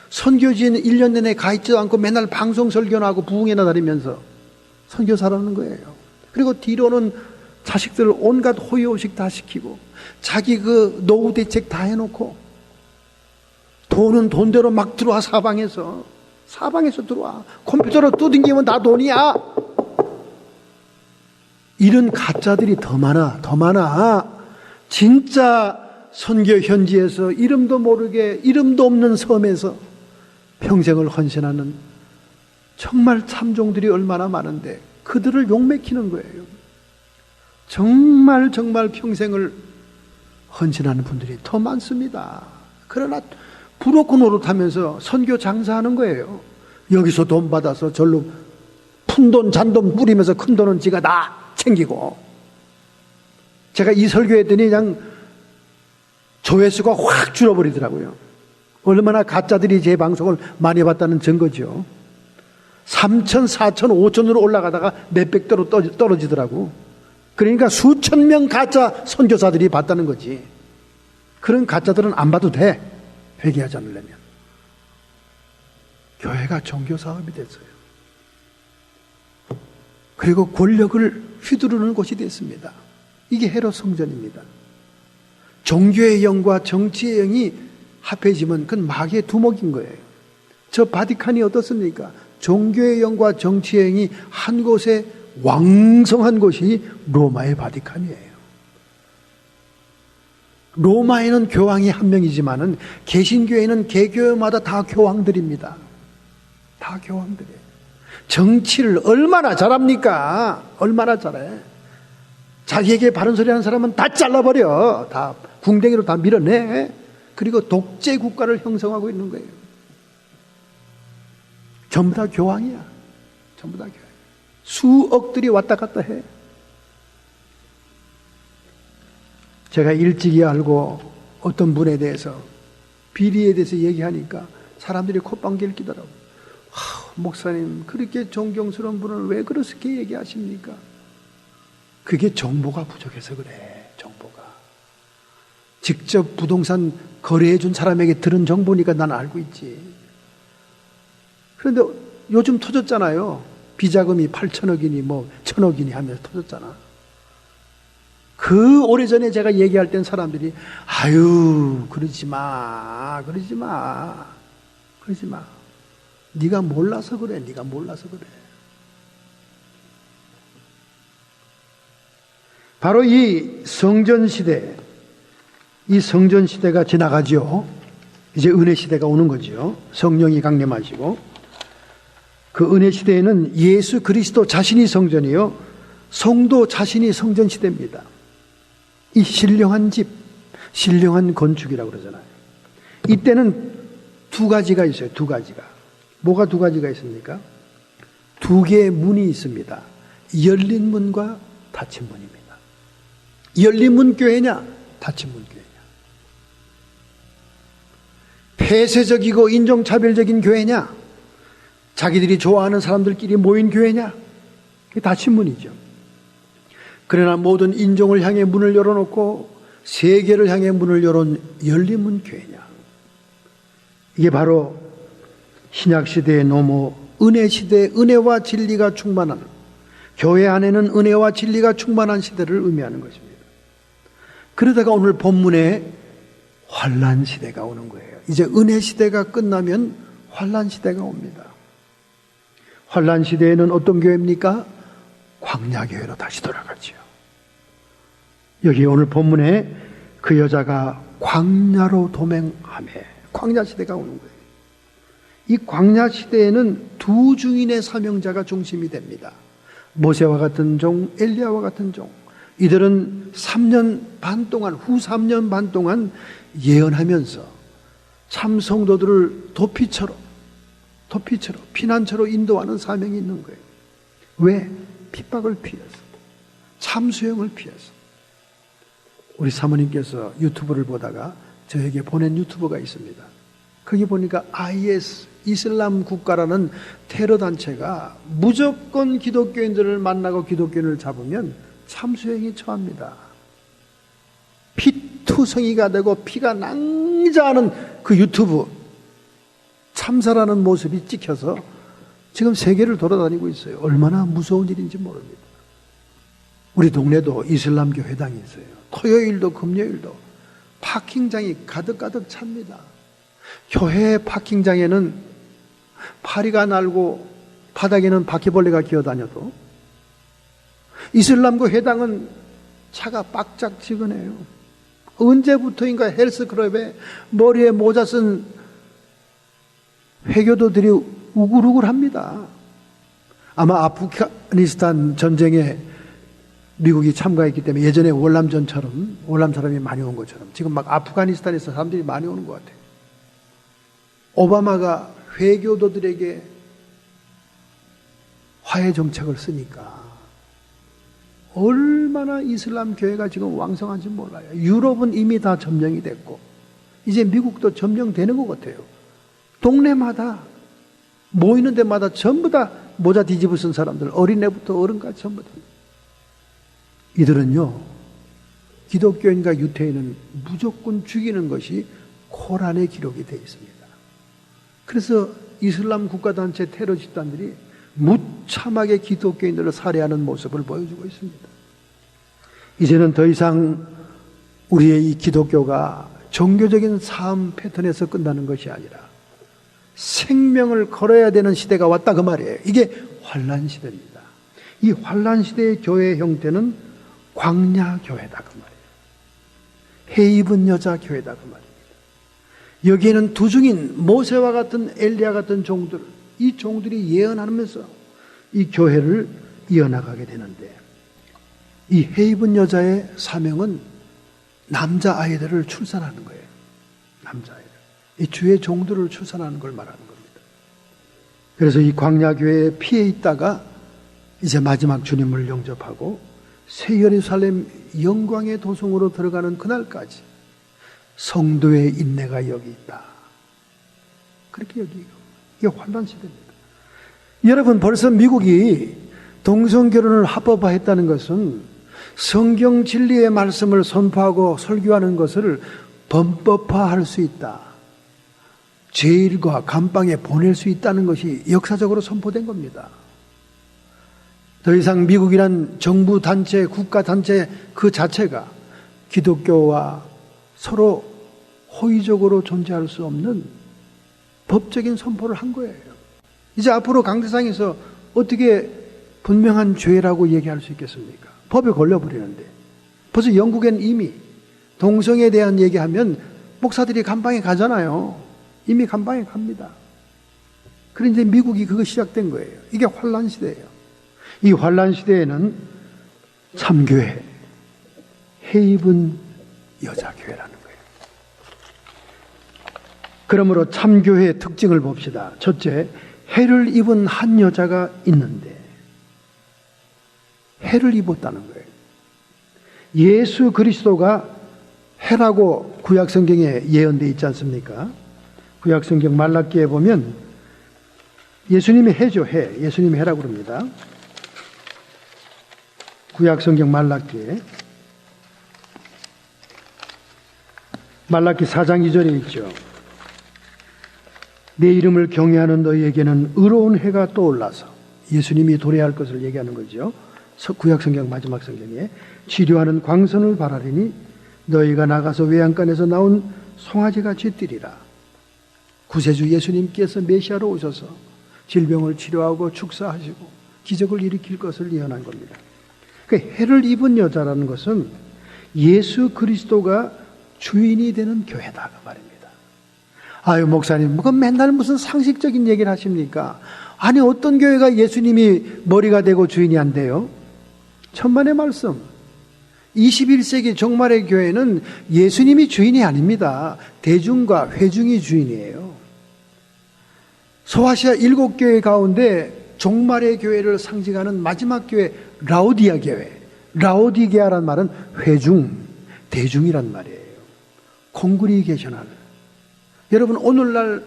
선교지에는 1년 내내 가 있지도 않고 맨날 방송 설교나 하고 부흥회나 다니면서 선교사라는 거예요. 그리고 뒤로는 자식들 온갖 호의호식 다 시키고 자기 그 노후 대책 다 해놓고 돈은 돈대로 막 들어와. 사방에서 들어와. 컴퓨터로 두들기면 다 돈이야. 이런 가짜들이 더 많아. 진짜 선교 현지에서 이름도 모르게 이름도 없는 섬에서 평생을 헌신하는 정말 참종들이 얼마나 많은데 그들을 욕먹히는 거예요. 정말 평생을 헌신하는 분들이 더 많습니다. 그러나 부럽고 노릇하면서 선교 장사하는 거예요. 여기서 돈 받아서 절로 푼돈 잔돈 뿌리면서 큰 돈은 지가 다 챙기고. 제가 이 설교했더니 그냥 조회수가 확 줄어버리더라고요. 얼마나 가짜들이 제 방송을 많이 봤다는 증거죠. 3천, 4천, 5천으로 올라가다가 몇백대로 떨어지더라고. 그러니까 수천 명 가짜 선교사들이 봤다는 거지. 그런 가짜들은 안 봐도 돼. 회개하지 않으려면. 교회가 종교사업이 됐어요. 그리고 권력을 휘두르는 곳이 됐습니다. 이게 헤롯 성전입니다. 종교의 영과 정치의 영이 합해지면 그건 마귀의 두목인 거예요. 저 바티칸이 어떻습니까? 종교의 영과 정치의 영이 한 곳에 왕성한 곳이 로마의 바티칸이에요. 로마에는 교황이 한 명이지만은 개신교회는 개교회마다 다 교황들입니다. 다 교황들이에요. 정치를 얼마나 잘합니까? 얼마나 잘해. 자기에게 바른 소리 하는 사람은 다 잘라버려. 다 궁뎅이로 다 밀어내. 그리고 독재 국가를 형성하고 있는 거예요. 전부 다 교황이야. 전부 다 교황. 수억들이 왔다 갔다 해. 제가 일찍이 알고 어떤 분에 대해서 비리에 대해서 얘기하니까 사람들이 콧방귀를 끼더라고요. 목사님 그렇게 존경스러운 분을 왜 그렇게 얘기하십니까? 그게 정보가 부족해서 그래. 정보가. 직접 부동산 거래해 준 사람에게 들은 정보니까 난 알고 있지. 그런데 요즘 터졌잖아요. 비자금이 8천억이니 뭐 1,000억이니 하면서 터졌잖아. 그 오래전에 제가 얘기할 땐 사람들이 아유 그러지 마. 네가 몰라서 그래. 바로 이 성전시대, 이 성전시대가 지나가죠. 이제 은혜시대가 오는 거죠. 성령이 강림하시고 그 은혜시대에는 예수 그리스도 자신이 성전이요 성도 자신이 성전시대입니다. 이 신령한 집, 신령한 건축이라고 그러잖아요. 이때는 두 가지가 있어요. 두 가지가. 뭐가 두 가지가 있습니까? 두 개의 문이 있습니다. 열린 문과 닫힌 문입니다. 열린 문 교회냐, 닫힌 문 교회냐. 폐쇄적이고 인종차별적인 교회냐, 자기들이 좋아하는 사람들끼리 모인 교회냐, 그게 닫힌 문이죠. 그러나 모든 인종을 향해 문을 열어놓고 세계를 향해 문을 열어놓은 열린 문 교회냐. 이게 바로 신약시대의 노모 은혜시대, 은혜와 진리가 충만한, 교회 안에는 은혜와 진리가 충만한 시대를 의미하는 것입니다. 그러다가 오늘 본문에 환난 시대가 오는 거예요. 이제 은혜 시대가 끝나면 환난 시대가 옵니다. 환난 시대에는 어떤 교회입니까? 광야 교회로 다시 돌아가죠. 여기 오늘 본문에 그 여자가 광야로 도맹하며 광야 시대가 오는 거예요. 이 광야 시대에는 두 중인의 사명자가 중심이 됩니다. 모세와 같은 종, 엘리야와 같은 종. 이들은 3년 반 동안, 후 3년 반 동안 예언하면서 참 성도들을 도피처로 피난처로 인도하는 사명이 있는 거예요. 왜? 핍박을 피해서, 참수형을 피해서. 우리 사모님께서 유튜브를 보다가 저에게 보낸 유튜버가 있습니다. 거기 보니까 IS, 이슬람 국가라는 테러 단체가 무조건 기독교인들을 만나고 기독교인을 잡으면 참수형이 처합니다. 피투성이가 되고 피가 낭자하는 그 유튜브 참사라는 모습이 찍혀서 지금 세계를 돌아다니고 있어요. 얼마나 무서운 일인지 모릅니다. 우리 동네도 이슬람교 회당이 있어요. 토요일도 금요일도 파킹장이 가득가득 찹니다. 교회 파킹장에는 파리가 날고 바닥에는 바퀴벌레가 기어다녀도 이슬람교 회당은 차가 빡짝지근해요. 언제부터인가 헬스클럽에 머리에 모자 쓴 회교도들이 우글우글합니다. 아마 아프가니스탄 전쟁에 미국이 참가했기 때문에 예전에 월남전처럼 월남 사람이 많이 온 것처럼 지금 막 아프가니스탄에서 사람들이 많이 오는 것 같아요. 오바마가 회교도들에게 화해 정책을 쓰니까 얼마나 이슬람 교회가 지금 왕성한지 몰라요. 유럽은 이미 다 점령이 됐고 이제 미국도 점령되는 것 같아요. 동네마다 모이는 데마다 전부 다 모자 뒤집어 쓴 사람들, 어린애부터 어른까지 전부 다. 이들은요, 기독교인과 유태인은 무조건 죽이는 것이 코란에 기록이 되어 있습니다. 그래서 이슬람 국가단체 테러 집단들이 무참하게 기독교인들을 살해하는 모습을 보여주고 있습니다. 이제는 더 이상 우리의 이 기독교가 종교적인 삶 패턴에서 끝나는 것이 아니라 생명을 걸어야 되는 시대가 왔다 그 말이에요. 이게 환난 시대입니다. 이 환난 시대의 교회 형태는 광야 교회다 그 말이에요. 해 입은 여자 교회다 그 말입니다. 여기에는 두 중인 모세와 같은 엘리야 같은 종들, 이 종들이 예언하면서 이 교회를 이어나가게 되는데, 이 해 입은 여자의 사명은 남자아이들을 출산하는 거예요. 남자아이들. 이 주의 종들을 출산하는 걸 말하는 겁니다. 그래서 이 광야교회에 피해 있다가 이제 마지막 주님을 영접하고 새 예루살렘 영광의 도성으로 들어가는 그날까지 성도의 인내가 여기 있다. 그렇게 여기고 이게 환난 시대입니다. 여러분, 벌써 미국이 동성결혼을 합법화했다는 것은 성경 진리의 말씀을 선포하고 설교하는 것을 범법화할 수 있다. 제일과 감방에 보낼 수 있다는 것이 역사적으로 선포된 겁니다. 더 이상 미국이란 정부 단체, 국가 단체 그 자체가 기독교와 서로 호의적으로 존재할 수 없는 법적인 선포를 한 거예요. 이제 앞으로 강대상에서 어떻게 분명한 죄라고 얘기할 수 있겠습니까? 법에 걸려버리는데. 벌써 영국엔 이미 동성애에 대한 얘기하면 목사들이 감방에 가잖아요. 이미 감방에 갑니다. 그런데 이제 미국이 그거 시작된 거예요. 이게 환란 시대예요. 이 환란 시대에는 참교회, 해 입은 여자교회라는 거예요. 그러므로 참교회의 특징을 봅시다. 첫째, 해를 입은 한 여자가 있는데, 해를 입었다는 거예요. 예수 그리스도가 해라고 구약성경에 예언되어 있지 않습니까? 구약성경 말라기에 보면 예수님이 해죠. 해. 예수님이 해라고 그럽니다. 구약성경 말라기에 말라기 4장 2절에 있죠. 내 이름을 경외하는 너희에게는 의로운 해가 떠올라서, 예수님이 도래할 것을 얘기하는 거죠. 구약성경 마지막 성경에 치료하는 광선을 바라리니 너희가 나가서 외양간에서 나온 송아지같이 뛰리라. 구세주 예수님께서 메시아로 오셔서 질병을 치료하고 축사하시고 기적을 일으킬 것을 예언한 겁니다. 그 해를 입은 여자라는 것은 예수 그리스도가 주인이 되는 교회다 그 말입니다. 아유 목사님, 뭐 맨날 무슨 상식적인 얘기를 하십니까? 아니 어떤 교회가 예수님이 머리가 되고 주인이 안 돼요? 천만의 말씀. 21세기 종말의 교회는 예수님이 주인이 아닙니다. 대중과 회중이 주인이에요. 소아시아 7교회 가운데 종말의 교회를 상징하는 마지막 교회 라오디아 교회. 라오디게아란 말은 회중, 대중이란 말이에요. 콩그리게이셔널. 여러분, 오늘날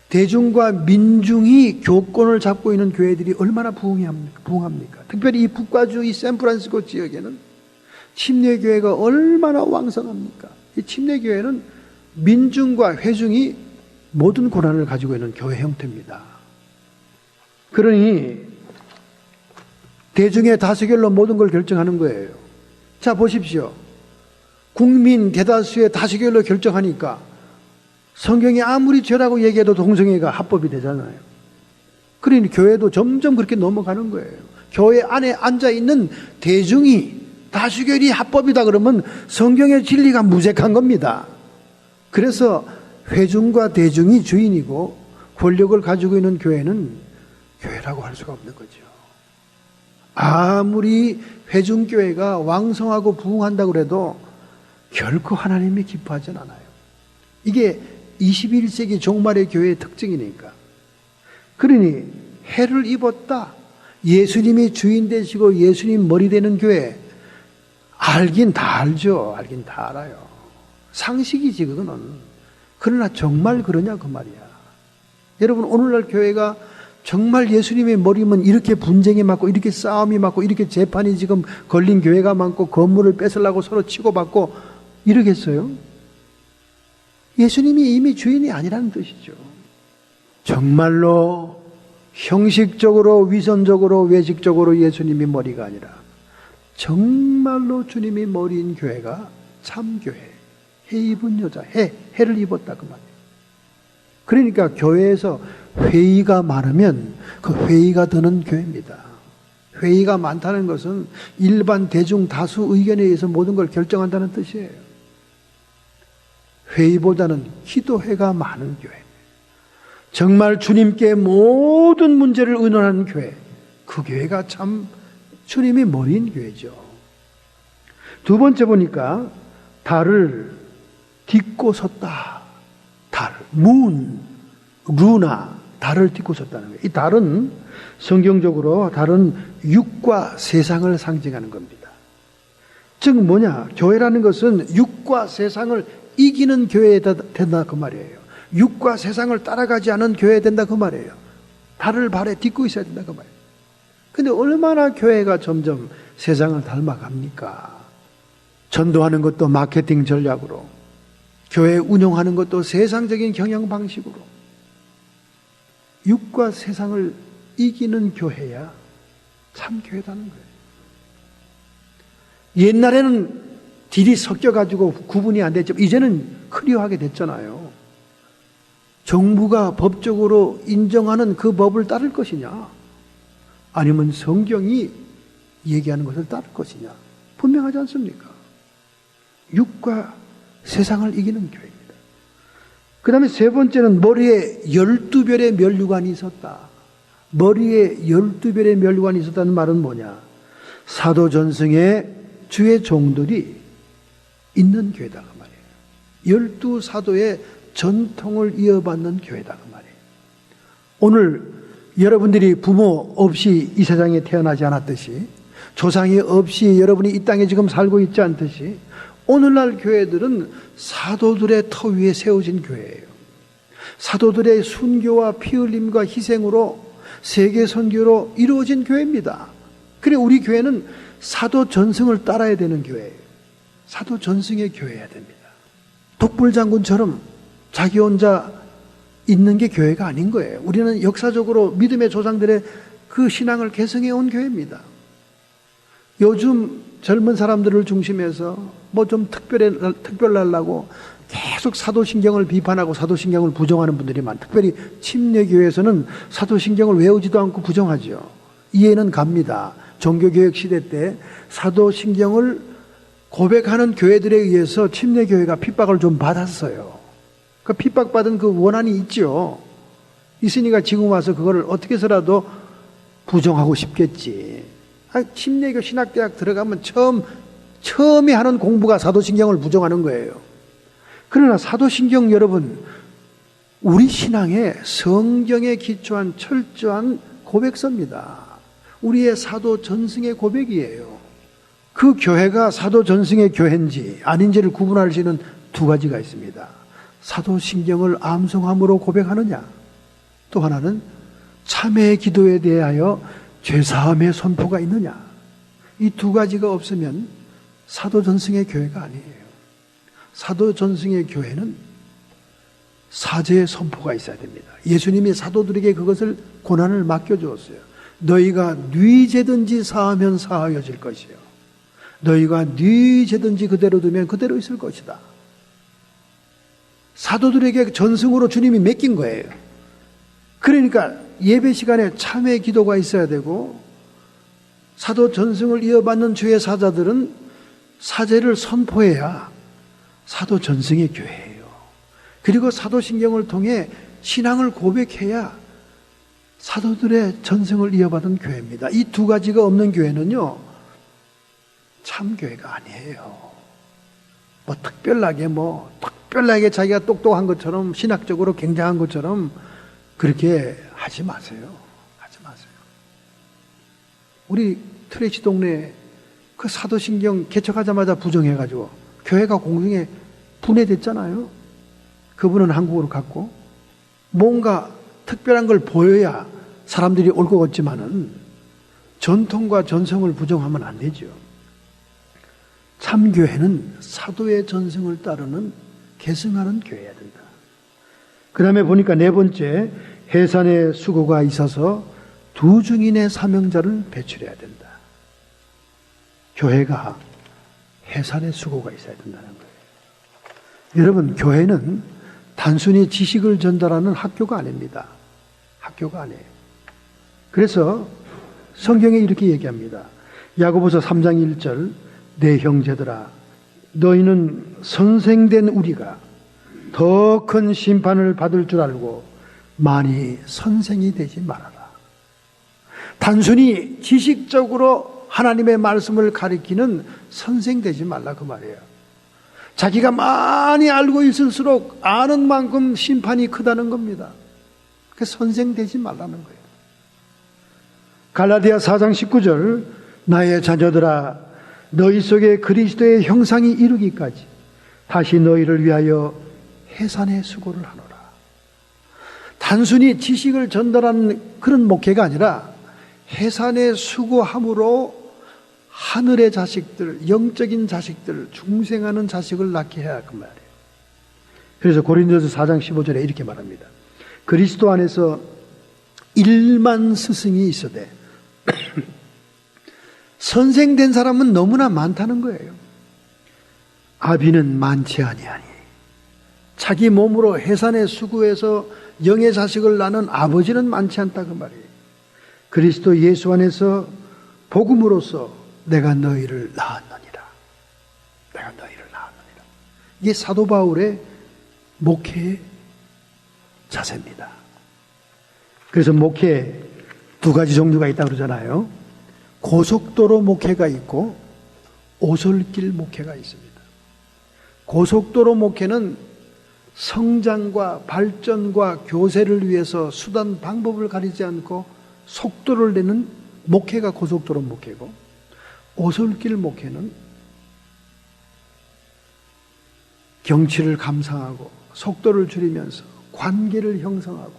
대중과 민중이 교권을 잡고 있는 교회들이 얼마나 부흥합니까? 특별히 이 북과주 이 샌프란시스코 지역에는 침례교회가 얼마나 왕성합니까? 이 침례교회는 민중과 회중이 모든 권한을 가지고 있는 교회 형태입니다. 그러니 대중의 다수결로 모든 걸 결정하는 거예요. 자, 보십시오. 국민 대다수의 다수결로 결정하니까 성경이 아무리 죄라고 얘기해도 동성애가 합법이 되잖아요. 그러니 교회도 점점 그렇게 넘어가는 거예요. 교회 안에 앉아있는 대중이 다수결이 합법이다 그러면 성경의 진리가 무색한 겁니다. 그래서 회중과 대중이 주인이고 권력을 가지고 있는 교회는 교회라고 할 수가 없는 거죠. 아무리 회중교회가 왕성하고 부흥한다고 해도 결코 하나님이 기뻐하진 않아요. 이게 21세기 종말의 교회의 특징이니까. 그러니 해를 입었다. 예수님이 주인 되시고 예수님 머리 되는 교회. 알긴 다 알죠. 알긴 다 알아요. 상식이지 그거는. 그러나 정말 그러냐 그 말이야. 여러분, 오늘날 교회가 정말 예수님의 머리면 이렇게 분쟁이 많고 이렇게 싸움이 많고 이렇게 재판이 지금 걸린 교회가 많고 건물을 뺏으려고 서로 치고받고 이러겠어요? 예수님이 이미 주인이 아니라는 뜻이죠. 정말로 형식적으로 위선적으로 외식적으로 예수님이 머리가 아니라 정말로 주님이 머리인 교회가 참교회. 해 입은 여자, 해를 입었다 그 말이에요. 그러니까 교회에서 회의가 많으면 그 회의가 드는 교회입니다. 회의가 많다는 것은 일반 대중 다수 의견에 의해서 모든 걸 결정한다는 뜻이에요. 회의보다는 기도회가 많은 교회. 정말 주님께 모든 문제를 의논하는 교회. 그 교회가 참 주님이 머리인 교회죠. 두 번째 보니까 달을 딛고 섰다. 달, 문, 루나, 달을 딛고 섰다는 거예요. 이 달은 성경적으로 달은 육과 세상을 상징하는 겁니다. 즉 뭐냐? 교회라는 것은 육과 세상을 이기는 교회가 된다 그 말이에요. 육과 세상을 따라가지 않은 교회가 된다 그 말이에요. 달을 발에 딛고 있어야 된다 그 말이에요. 근데 얼마나 교회가 점점 세상을 닮아갑니까? 전도하는 것도 마케팅 전략으로, 교회 운영하는 것도 세상적인 경영 방식으로. 육과 세상을 이기는 교회야 참 교회라는 거예요. 옛날에는 딜이 섞여가지고 구분이 안 됐죠. 이제는 클리어하게 됐잖아요. 정부가 법적으로 인정하는 그 법을 따를 것이냐, 아니면 성경이 얘기하는 것을 따를 것이냐, 분명하지 않습니까? 육과 세상을 이기는 교회입니다. 그 다음에 세 번째는 머리에 12별의 멸류관이 있었다. 머리에 12별의 멸류관이 있었다는 말은 뭐냐? 사도전승의 주의 종들이 있는 교회다 그 말이에요. 12사도의 전통을 이어받는 교회다 그 말이에요. 오늘 여러분들이 부모 없이 이 세상에 태어나지 않았듯이, 조상이 없이 여러분이 이 땅에 지금 살고 있지 않듯이, 오늘날 교회들은 사도들의 터 위에 세워진 교회예요. 사도들의 순교와 피 흘림과 희생으로 세계 선교로 이루어진 교회입니다. 그래 우리 교회는 사도 전승을 따라야 되는 교회예요. 사도 전승의 교회여야 됩니다. 독불장군처럼 자기 혼자 있는 게 교회가 아닌 거예요. 우리는 역사적으로 믿음의 조상들의 그 신앙을 계승해 온 교회입니다. 요즘 젊은 사람들을 중심해서 뭐 좀 특별하려고 계속 사도신경을 비판하고 사도신경을 부정하는 분들이 특별히 침례교회에서는 사도신경을 외우지도 않고 부정하죠. 이해는 갑니다. 종교개혁 시대 때 사도신경을 고백하는 교회들에 의해서 침례교회가 핍박을 좀 받았어요. 그 핍박받은 그 원한이 있죠. 있으니까 지금 와서 그거를 어떻게 해서라도 부정하고 싶겠지. 침례교 신학대학 들어가면 처음에 하는 공부가 사도신경을 부정하는 거예요. 그러나 사도신경 여러분, 우리 신앙의 성경에 기초한 철저한 고백서입니다. 우리의 사도 전승의 고백이에요. 그 교회가 사도 전승의 교회인지 아닌지를 구분할 수 있는 두 가지가 있습니다. 사도신경을 암송함으로 고백하느냐, 또 하나는 참회 기도에 대하여 죄사함의 선포가 있느냐. 이 두 가지가 없으면 사도전승의 교회가 아니에요. 사도전승의 교회는 사죄의 선포가 있어야 됩니다. 예수님이 사도들에게 그것을 고난을 맡겨주었어요. 너희가 네 죄든지 사하면 사하여질 것이요, 너희가 네 죄든지 그대로 두면 그대로 있을 것이다. 사도들에게 전승으로 주님이 맡긴 거예요. 그러니까 예배 시간에 참회 기도가 있어야 되고, 사도 전승을 이어받는 주의 사자들은 사죄를 선포해야 사도 전승의 교회예요. 그리고 사도신경을 통해 신앙을 고백해야 사도들의 전승을 이어받은 교회입니다. 이 두 가지가 없는 교회는요, 참 교회가 아니에요. 특별하게 자기가 똑똑한 것처럼, 신학적으로 굉장한 것처럼 그렇게 하지 마세요. 하지 마세요. 우리 트레시 동네에 그 사도신경 개척하자마자 부정해가지고 교회가 공중에 분해됐잖아요. 그분은 한국으로 갔고, 뭔가 특별한 걸 보여야 사람들이 올 것 같지만은 전통과 전성을 부정하면 안 되죠. 참교회는 사도의 전승을 따르는 계승하는 교회여야 된다. 그 다음에 보니까 네 번째, 해산의 수고가 있어서 두 증인의 사명자를 배출해야 된다. 교회가 해산의 수고가 있어야 된다는 거예요. 여러분, 교회는 단순히 지식을 전달하는 학교가 아닙니다. 학교가 아니에요. 그래서 성경에 이렇게 얘기합니다. 야고보서 3장 1절, 내 형제들아, 너희는 선생된 우리가 더 큰 심판을 받을 줄 알고 많이 선생이 되지 말아라. 단순히 지식적으로 하나님의 말씀을 가리키는 선생 되지 말라, 그 말이에요. 자기가 많이 알고 있을수록 아는 만큼 심판이 크다는 겁니다. 그래서 선생 되지 말라는 거예요. 갈라디아 4장 19절, 나의 자녀들아, 너희 속에 그리스도의 형상이 이루기까지 다시 너희를 위하여 해산의 수고를 하노라. 단순히 지식을 전달하는 그런 목회가 아니라 해산의 수고함으로 하늘의 자식들, 영적인 자식들, 중생하는 자식을 낳게 해야 할 그 말이에요. 그래서 고린도서 4장 15절에 이렇게 말합니다. 그리스도 안에서 1만 스승이 있어되 선생된 사람은 너무나 많다는 거예요. 아비는 많지 아니하니 자기 몸으로 해산의 수고해서 영의 자식을 낳는 아버지는 많지 않다, 그 말이에요. 그리스도 예수 안에서 복음으로써 내가 너희를 낳았느니라. 내가 너희를 낳았느니라. 이게 사도 바울의 목회의 자세입니다. 그래서 목회 두 가지 종류가 있다고 그러잖아요. 고속도로 목회가 있고 오솔길 목회가 있습니다. 고속도로 목회는 성장과 발전과 교세를 위해서 수단 방법을 가리지 않고 속도를 내는 목회가 고속도로 목회고, 오솔길 목회는 경치를 감상하고 속도를 줄이면서 관계를 형성하고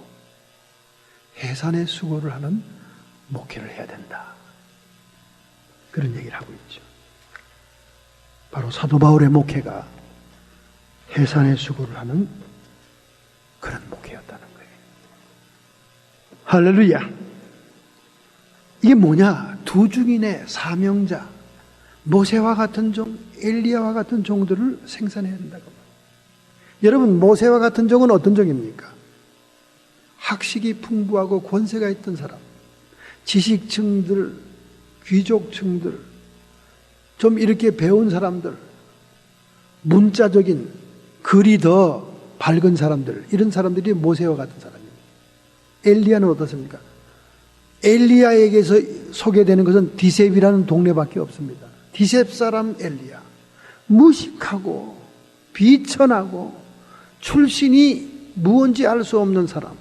해산의 수고를 하는 목회를 해야 된다. 그런 얘기를 하고 있죠. 바로 사도 바울의 목회가 해산의 수고를 하는 그런 목회였다는 거예요. 할렐루야. 이게 뭐냐? 두 증인의 사명자, 모세와 같은 종, 엘리야와 같은 종들을 생산해야 된다고. 여러분, 모세와 같은 종은 어떤 종입니까? 학식이 풍부하고 권세가 있던 사람, 지식층들, 귀족층들, 좀 이렇게 배운 사람들, 문자적인 글이 더 밝은 사람들, 이런 사람들이 모세와 같은 사람입니다. 엘리야는 어떻습니까? 엘리야에게서 소개되는 것은 디셉이라는 동네밖에 없습니다. 디셉 사람 엘리야, 무식하고 비천하고 출신이 무언지 알 수 없는 사람.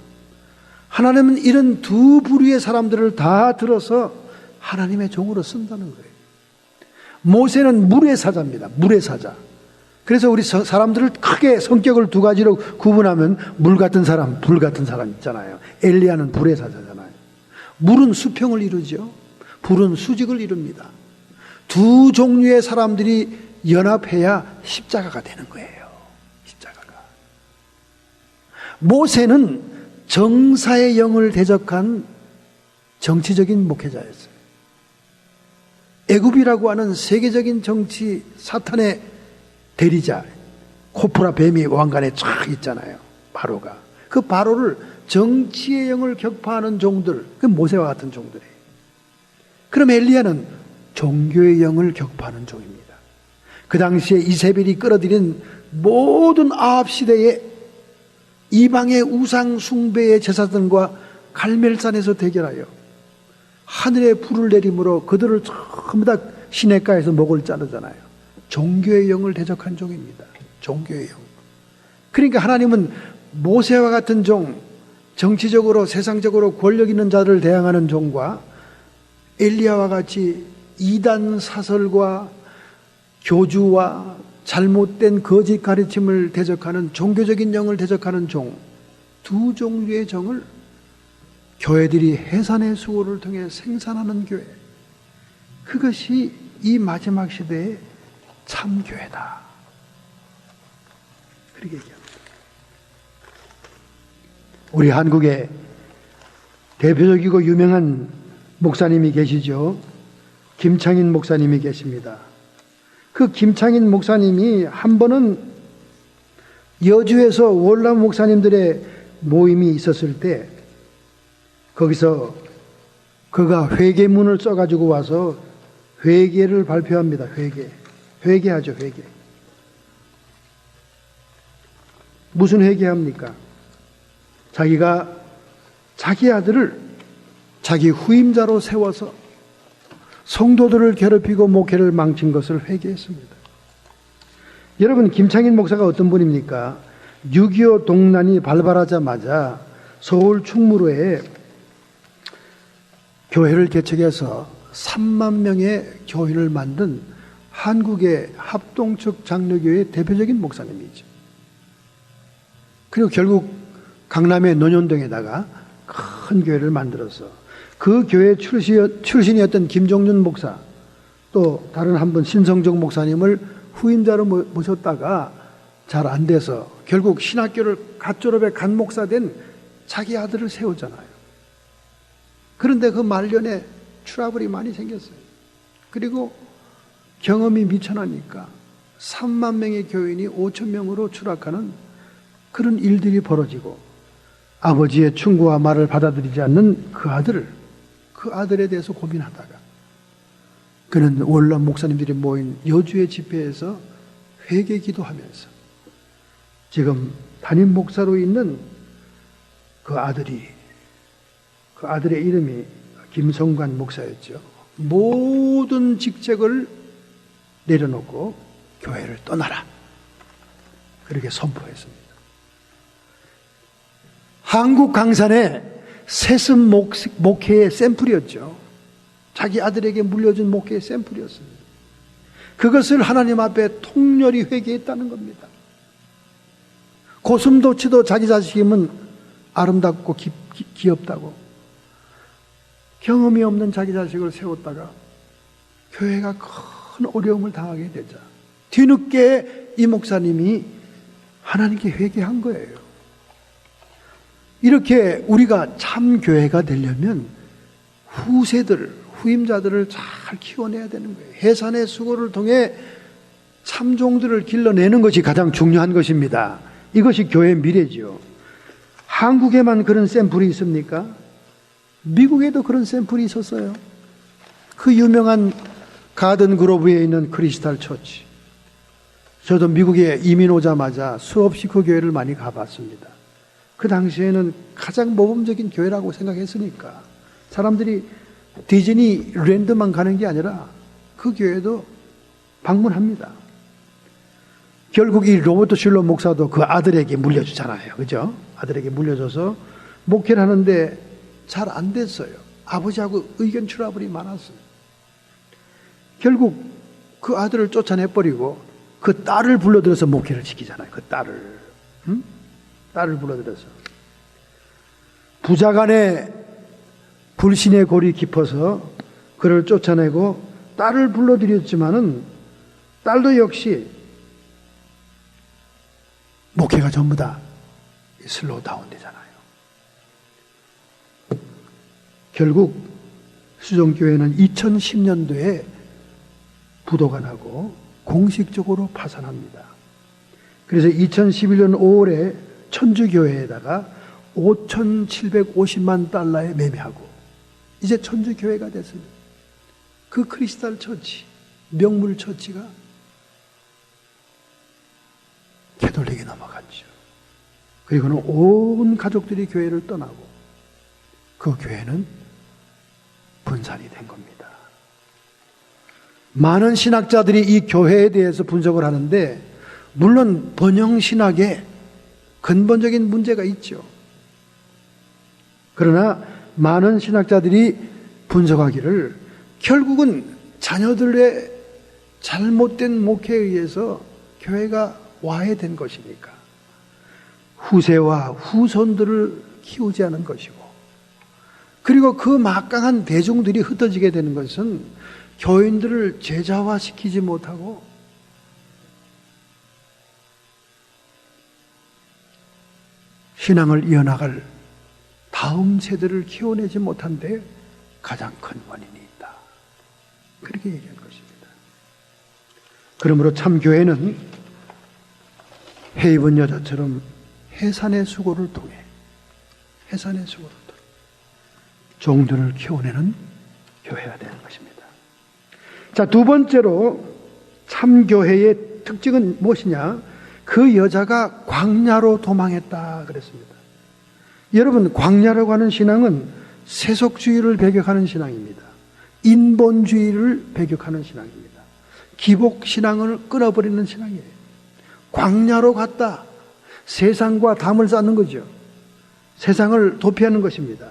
하나님은 이런 두 부류의 사람들을 다 들어서 하나님의 종으로 쓴다는 거예요. 모세는 물의 사자입니다. 물의 사자. 그래서 우리 사람들을 크게 성격을 두 가지로 구분하면 물 같은 사람, 불 같은 사람 있잖아요. 엘리야는 불의 사자잖아요. 물은 수평을 이루죠. 불은 수직을 이룹니다. 두 종류의 사람들이 연합해야 십자가가 되는 거예요. 십자가가. 모세는 정사의 영을 대적한 정치적인 목회자였어요. 애굽이라고 하는 세계적인 정치 사탄의 대리자 코프라 뱀이 왕관에 쫙 있잖아요. 바로가. 그 바로를 정치의 영을 격파하는 종들, 그 모세와 같은 종들이에요. 그럼 엘리야는 종교의 영을 격파하는 종입니다. 그 당시에 이세벨이 끌어들인 모든 아합 시대의 이방의 우상 숭배의 제사장과 갈멜산에서 대결하여 하늘에 불을 내림으로 그들을 전부 다 시냇가에서 목을 자르잖아요. 종교의 영을 대적한 종입니다. 종교의 영. 그러니까 하나님은 모세와 같은 종, 정치적으로 세상적으로 권력 있는 자들을 대항하는 종과 엘리야와 같이 이단 사설과 교주와 잘못된 거짓 가르침을 대적하는 종교적인 영을 대적하는 종, 두 종류의 종을 교회들이 해산의 수고를 통해 생산하는 교회, 그것이 이 마지막 시대의 참교회다. 그렇게 얘기합니다. 우리 한국에 대표적이고 유명한 목사님이 계시죠. 김창인 목사님이 계십니다. 그 김창인 목사님이 한 번은 여주에서 월남 목사님들의 모임이 있었을 때 거기서 그가 회개문을 써가지고 와서 회개를 발표합니다. 회개하죠. 회개. 무슨 회개합니까? 자기가 자기 아들을 자기 후임자로 세워서 성도들을 괴롭히고 목회를 망친 것을 회개했습니다. 여러분, 김창인 목사가 어떤 분입니까? 6.25 동란이 발발하자마자 서울 충무로에 교회를 개척해서 3만 명의 교인을 만든 한국의 합동측 장로교회의 대표적인 목사님이죠. 그리고 결국 강남의 논현동에다가 큰 교회를 만들어서 그 교회 출신이었던 김종윤 목사, 또 다른 한 분 신성정 목사님을 후임자로 모셨다가 잘 안 돼서 결국 신학교를 갓 졸업해 간 목사 된 자기 아들을 세우잖아요. 그런데 그 말년에 트러블이 많이 생겼어요. 그리고 경험이 미천하니까 3만 명의 교인이 5천 명으로 추락하는 그런 일들이 벌어지고 아버지의 충고와 말을 받아들이지 않는 그 아들에 대해서 고민하다가 그는 월남 목사님들이 모인 여주의 집회에서 회개 기도하면서 지금 담임 목사로 있는 그 아들의 이름이 김성관 목사였죠. 모든 직책을 내려놓고 교회를 떠나라. 그렇게 선포했습니다. 한국 강산의 세습 목회의 샘플이었죠. 자기 아들에게 물려준 목회의 샘플이었습니다. 그것을 하나님 앞에 통렬히 회개했다는 겁니다. 고슴도치도 자기 자식이면 아름답고 귀엽다고 경험이 없는 자기 자식을 세웠다가 교회가 큰 어려움을 당하게 되자 뒤늦게 이 목사님이 하나님께 회개한 거예요. 이렇게 우리가 참 교회가 되려면 후임자들을 잘 키워내야 되는 거예요. 해산의 수고를 통해 참종들을 길러내는 것이 가장 중요한 것입니다. 이것이 교회의 미래지요. 한국에만 그런 샘플이 있습니까? 미국에도 그런 샘플이 있었어요. 그 유명한 가든 그로브에 있는 크리스탈 처치. 저도 미국에 이민 오자마자 수없이 그 교회를 많이 가봤습니다. 그 당시에는 가장 모범적인 교회라고 생각했으니까 사람들이 디즈니랜드만 가는 게 아니라 그 교회도 방문합니다. 결국 이 로버트 슐러 목사도 그 아들에게 물려주잖아요. 그죠? 아들에게 물려줘서 목회를 하는데 잘 안 됐어요. 아버지하고 의견 트러블이 많았어요. 결국 그 아들을 쫓아내버리고 그 딸을 불러들여서 목회를 시키잖아요. 그 딸을. 응? 딸을 불러들여서. 부자간에 불신의 골이 깊어서 그를 쫓아내고 딸을 불러들였지만은 딸도 역시 목회가 전부 다 슬로우 다운 되잖아요. 결국 수정교회는 2010년도에 부도가 나고 공식적으로 파산합니다. 그래서 2011년 5월에 천주교회에다가 5,750만 달러에 매매하고 이제 천주교회가 됐습니다. 그 크리스탈 처치, 명물 처치가 캐톨릭에 넘어갔죠. 그리고는 온 가족들이 교회를 떠나고 그 교회는 분산이 된 겁니다. 많은 신학자들이 이 교회에 대해서 분석을 하는데 물론 번영신학에 근본적인 문제가 있죠. 그러나 많은 신학자들이 분석하기를 결국은 자녀들의 잘못된 목회에 의해서 교회가 와해된 것이니까 후세와 후손들을 키우지 않은 것이고 그리고 그 막강한 대중들이 흩어지게 되는 것은 교인들을 제자화시키지 못하고 신앙을 이어나갈 다음 세대를 키워내지 못한 데 가장 큰 원인이 있다. 그렇게 얘기한 것입니다. 그러므로 참 교회는 해입은 여자처럼 해산의 수고를 통해 종들을 키워내는 교회가 되는 것입니다. 자, 두 번째로 참교회의 특징은 무엇이냐? 그 여자가 광야로 도망했다 그랬습니다. 여러분, 광야라고 하는 신앙은 세속주의를 배격하는 신앙입니다. 인본주의를 배격하는 신앙입니다. 기복신앙을 끊어버리는 신앙이에요. 광야로 갔다. 세상과 담을 쌓는 거죠. 세상을 도피하는 것입니다.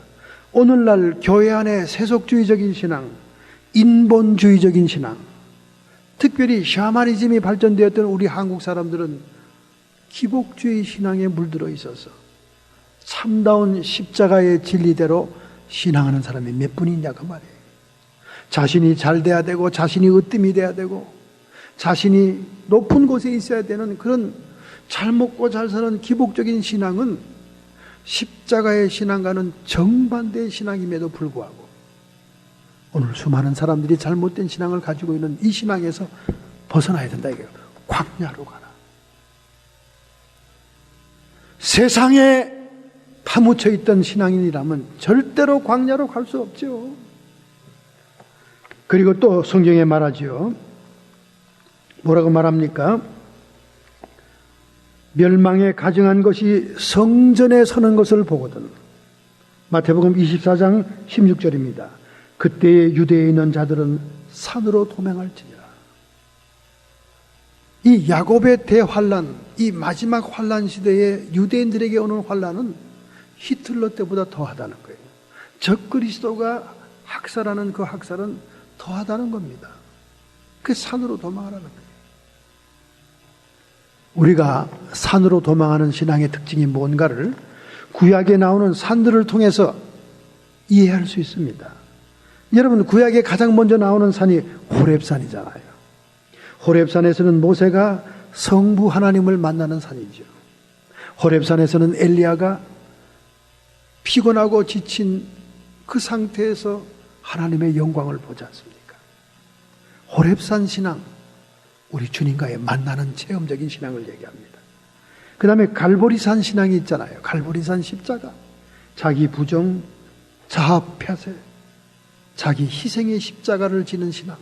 오늘날 교회 안에 세속주의적인 신앙, 인본주의적인 신앙, 특별히 샤머니즘이 발전되었던 우리 한국 사람들은 기복주의 신앙에 물들어 있어서 참다운 십자가의 진리대로 신앙하는 사람이 몇 분 있냐 그 말이에요. 자신이 잘 돼야 되고 자신이 으뜸이 돼야 되고 자신이 높은 곳에 있어야 되는 그런 잘 먹고 잘 사는 기복적인 신앙은 십자가의 신앙과는 정반대의 신앙임에도 불구하고 오늘 수많은 사람들이 잘못된 신앙을 가지고 있는 이 신앙에서 벗어나야 된다 이거예요. 광야로 가라. 세상에 파묻혀 있던 신앙인이라면 절대로 광야로 갈 수 없죠. 그리고 또 성경에 말하죠. 뭐라고 말합니까? 멸망에 가증한 것이 성전에 서는 것을 보거든. 마태복음 24장 16절입니다. 그때의 유대에 있는 자들은 산으로 도망할지니라. 이 야곱의 대환란, 이 마지막 환란 시대에 유대인들에게 오는 환란은 히틀러 때보다 더하다는 거예요. 적그리스도가 학살하는 그 학살은 더하다는 겁니다. 그 산으로 도망하라는 거예요. 우리가 산으로 도망하는 신앙의 특징이 뭔가를 구약에 나오는 산들을 통해서 이해할 수 있습니다. 여러분, 구약에 가장 먼저 나오는 산이 호렙산이잖아요. 호렙산에서는 모세가 성부 하나님을 만나는 산이죠. 호렙산에서는 엘리야가 피곤하고 지친 그 상태에서 하나님의 영광을 보지 않습니까? 호렙산 신앙, 우리 주님과의 만나는 체험적인 신앙을 얘기합니다. 그 다음에 갈보리산 신앙이 있잖아요. 갈보리산 십자가, 자기 부정, 자합폐쇄, 자기 희생의 십자가를 지는 신앙.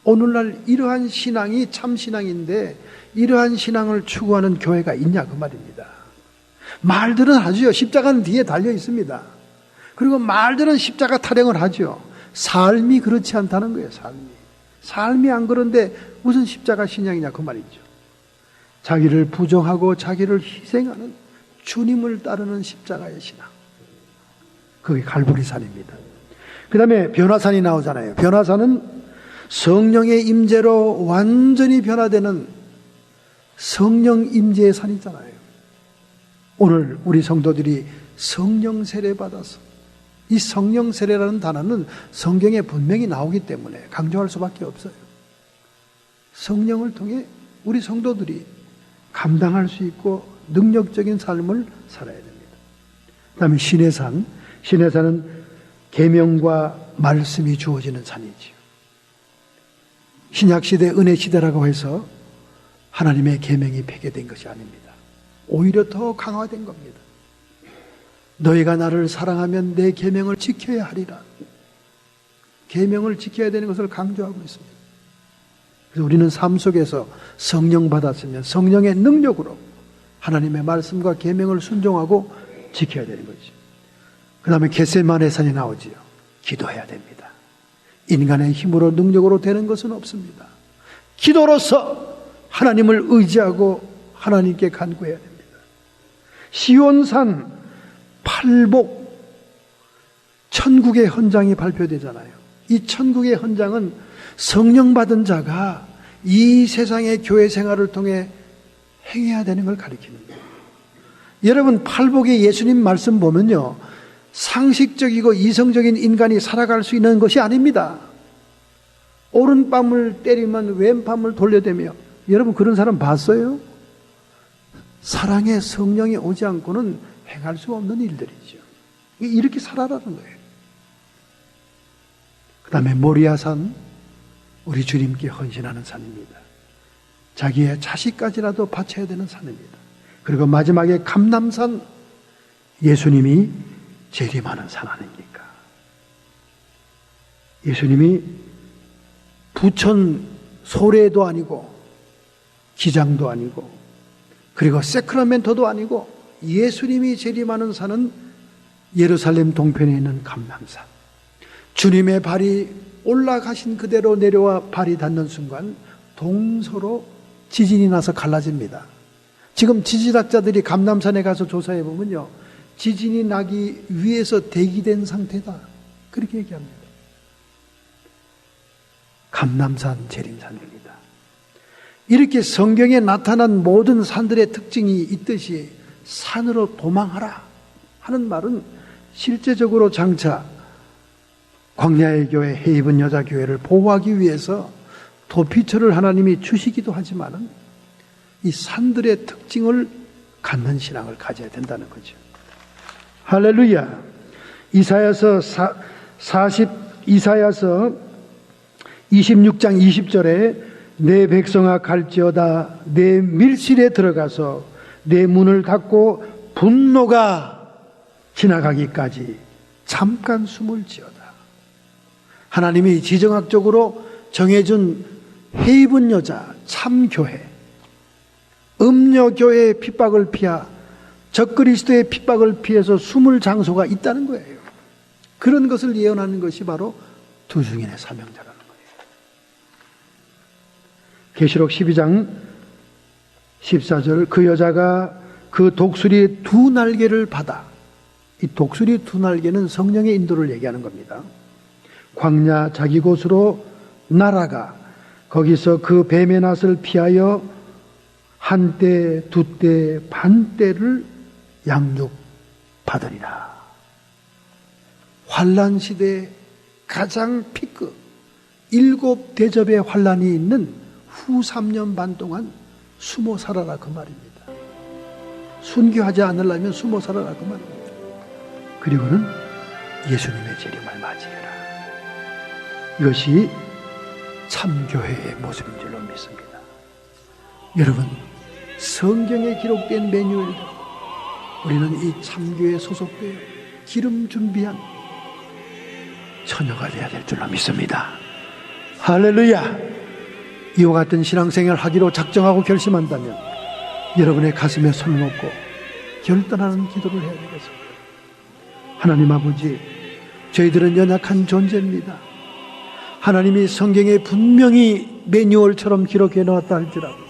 오늘날 이러한 신앙이 참 신앙인데 이러한 신앙을 추구하는 교회가 있냐 그 말입니다. 말들은 하죠. 십자가는 뒤에 달려 있습니다. 그리고 말들은 십자가 타령을 하죠. 삶이 그렇지 않다는 거예요. 삶이 안 그런데 무슨 십자가 신앙이냐 그 말이죠. 자기를 부정하고 자기를 희생하는 주님을 따르는 십자가의 신앙. 그게 갈보리산입니다. 그 다음에 변화산이 나오잖아요. 변화산은 성령의 임재로 완전히 변화되는 성령 임재의 산이잖아요. 오늘 우리 성도들이 성령 세례 받아서, 이 성령 세례라는 단어는 성경에 분명히 나오기 때문에 강조할 수밖에 없어요. 성령을 통해 우리 성도들이 감당할 수 있고 능력적인 삶을 살아야 됩니다. 그 다음에 신의 산. 신의 산은 계명과 말씀이 주어지는 산이지요. 신약시대 은혜시대라고 해서 하나님의 계명이 폐기된 것이 아닙니다. 오히려 더 강화된 겁니다. 너희가 나를 사랑하면 내 계명을 지켜야 하리라. 계명을 지켜야 되는 것을 강조하고 있습니다. 그래서 우리는 삶 속에서 성령 받았으면 성령의 능력으로 하나님의 말씀과 계명을 순종하고 지켜야 되는 거죠. 그 다음에 겟세마네 산이 나오지요. 기도해야 됩니다. 인간의 힘으로 능력으로 되는 것은 없습니다. 기도로서 하나님을 의지하고 하나님께 간구해야 됩니다. 시온산 팔복, 천국의 헌장이 발표되잖아요. 이 천국의 헌장은 성령 받은 자가 이 세상의 교회 생활을 통해 행해야 되는 걸 가리키는 거예요. 여러분, 팔복의 예수님 말씀 보면요, 상식적이고 이성적인 인간이 살아갈 수 있는 것이 아닙니다. 오른밤을 때리면 왼밤을 돌려대며, 여러분 그런 사람 봤어요? 사랑의 성령이 오지 않고는 행할 수 없는 일들이죠. 이렇게 살아라는 거예요. 그 다음에 모리아산, 우리 주님께 헌신하는 산입니다. 자기의 자식까지라도 바쳐야 되는 산입니다. 그리고 마지막에 감람산, 예수님이 재림하는 산 아닙니까? 예수님이 부천 소례도 아니고 기장도 아니고 그리고 세크라멘토도 아니고 예수님이 재림하는 산은 예루살렘 동편에 있는 감람산. 주님의 발이 올라가신 그대로 내려와 발이 닿는 순간 동서로 지진이 나서 갈라집니다. 지금 지질학자들이 감람산에 가서 조사해 보면요, 지진이 나기 위해서 대기된 상태다, 그렇게 얘기합니다. 감람산 재림산입니다. 이렇게 성경에 나타난 모든 산들의 특징이 있듯이 산으로 도망하라 하는 말은 실제적으로 장차 광야의 교회, 해입은 여자교회를 보호하기 위해서 도피처를 하나님이 주시기도 하지만은 이 산들의 특징을 갖는 신앙을 가져야 된다는 거죠. 할렐루야. 이사야서 26장 20절에 내 백성아 갈지어다 내 밀실에 들어가서 내 문을 닫고 분노가 지나가기까지 잠깐 숨을 지어다. 하나님이 지정학적으로 정해준 해입은 여자 참교회, 음녀교회의 핍박을 피하 적그리스도의 핍박을 피해서 숨을 장소가 있다는 거예요. 그런 것을 예언하는 것이 바로 두 증인의 사명자라는 거예요. 계시록 12장 14절, 그 여자가 그 독수리 두 날개를 받아, 이 독수리 두 날개는 성령의 인도를 얘기하는 겁니다. 광야 자기 곳으로 날아가 거기서 그 뱀의 낫을 피하여 한때, 두때, 반때를 양육받으리라. 환난 시대의 가장 피크, 7대접의 환난이 있는 후 3년 반 동안 숨어 살아라, 그 말입니다. 순교하지 않으려면 숨어 살아라, 그 말입니다. 그리고는 예수님의 재림을 맞이해라. 이것이 참교회의 모습인 줄로 믿습니다. 여러분, 성경에 기록된 매뉴얼대로 우리는 이 참교회에 소속되어 기름 준비한 처녀가 되어야 될 줄로 믿습니다. 할렐루야. 이와 같은 신앙생활을 하기로 작정하고 결심한다면 여러분의 가슴에 손을 얹고 결단하는 기도를 해야 되겠습니다. 하나님 아버지, 저희들은 연약한 존재입니다. 하나님이 성경에 분명히 매뉴얼처럼 기록해 놓았다 할지라도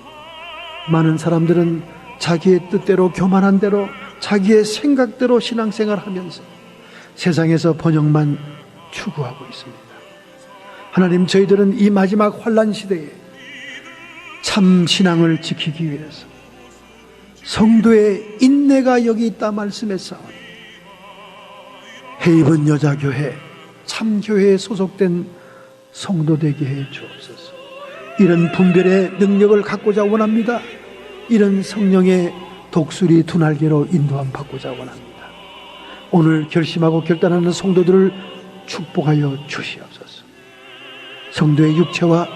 많은 사람들은 자기의 뜻대로, 교만한 대로, 자기의 생각대로 신앙생활하면서 세상에서 번영만 추구하고 있습니다. 하나님, 저희들은 이 마지막 환난 시대에 참 신앙을 지키기 위해서 성도의 인내가 여기 있다 말씀했사오니 해입은 여자교회, 참교회에 소속된 성도 되게 해 주옵소서. 이런 분별의 능력을 갖고자 원합니다. 이런 성령의 독수리 두 날개로 인도함 받고자 원합니다. 오늘 결심하고 결단하는 성도들을 축복하여 주시옵소서. 성도의 육체와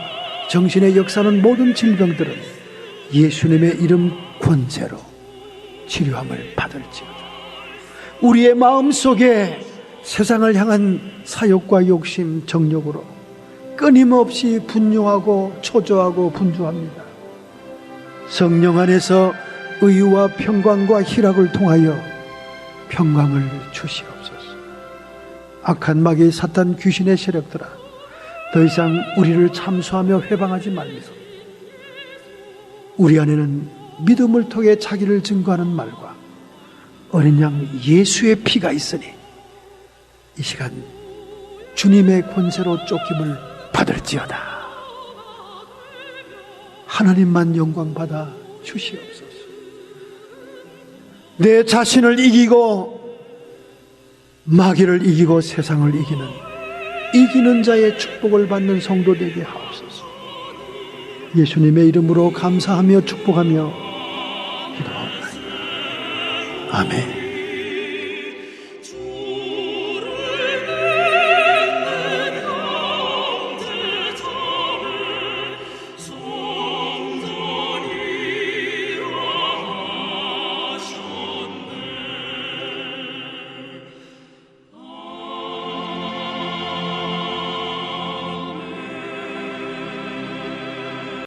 정신의 역사는 모든 질병들은 예수님의 이름 권세로 치료함을 받을지어다. 우리의 마음속에 세상을 향한 사욕과 욕심, 정욕으로 끊임없이 분노하고 초조하고 분주합니다. 성령 안에서 의와 평강과 희락을 통하여 평강을 주시옵소서. 악한 마귀 사탄 귀신의 세력들아, 더 이상 우리를 참수하며 회방하지 말면서 우리 안에는 믿음을 통해 자기를 증거하는 말과 어린 양 예수의 피가 있으니 이 시간 주님의 권세로 쫓김을 받을지어다. 하나님만 영광 받아 주시옵소서. 내 자신을 이기고 마귀를 이기고 세상을 이기는 자의 축복을 받는 성도 되게 하옵소서. 예수님의 이름으로 감사하며 축복하며 기도하옵나이다. 아멘.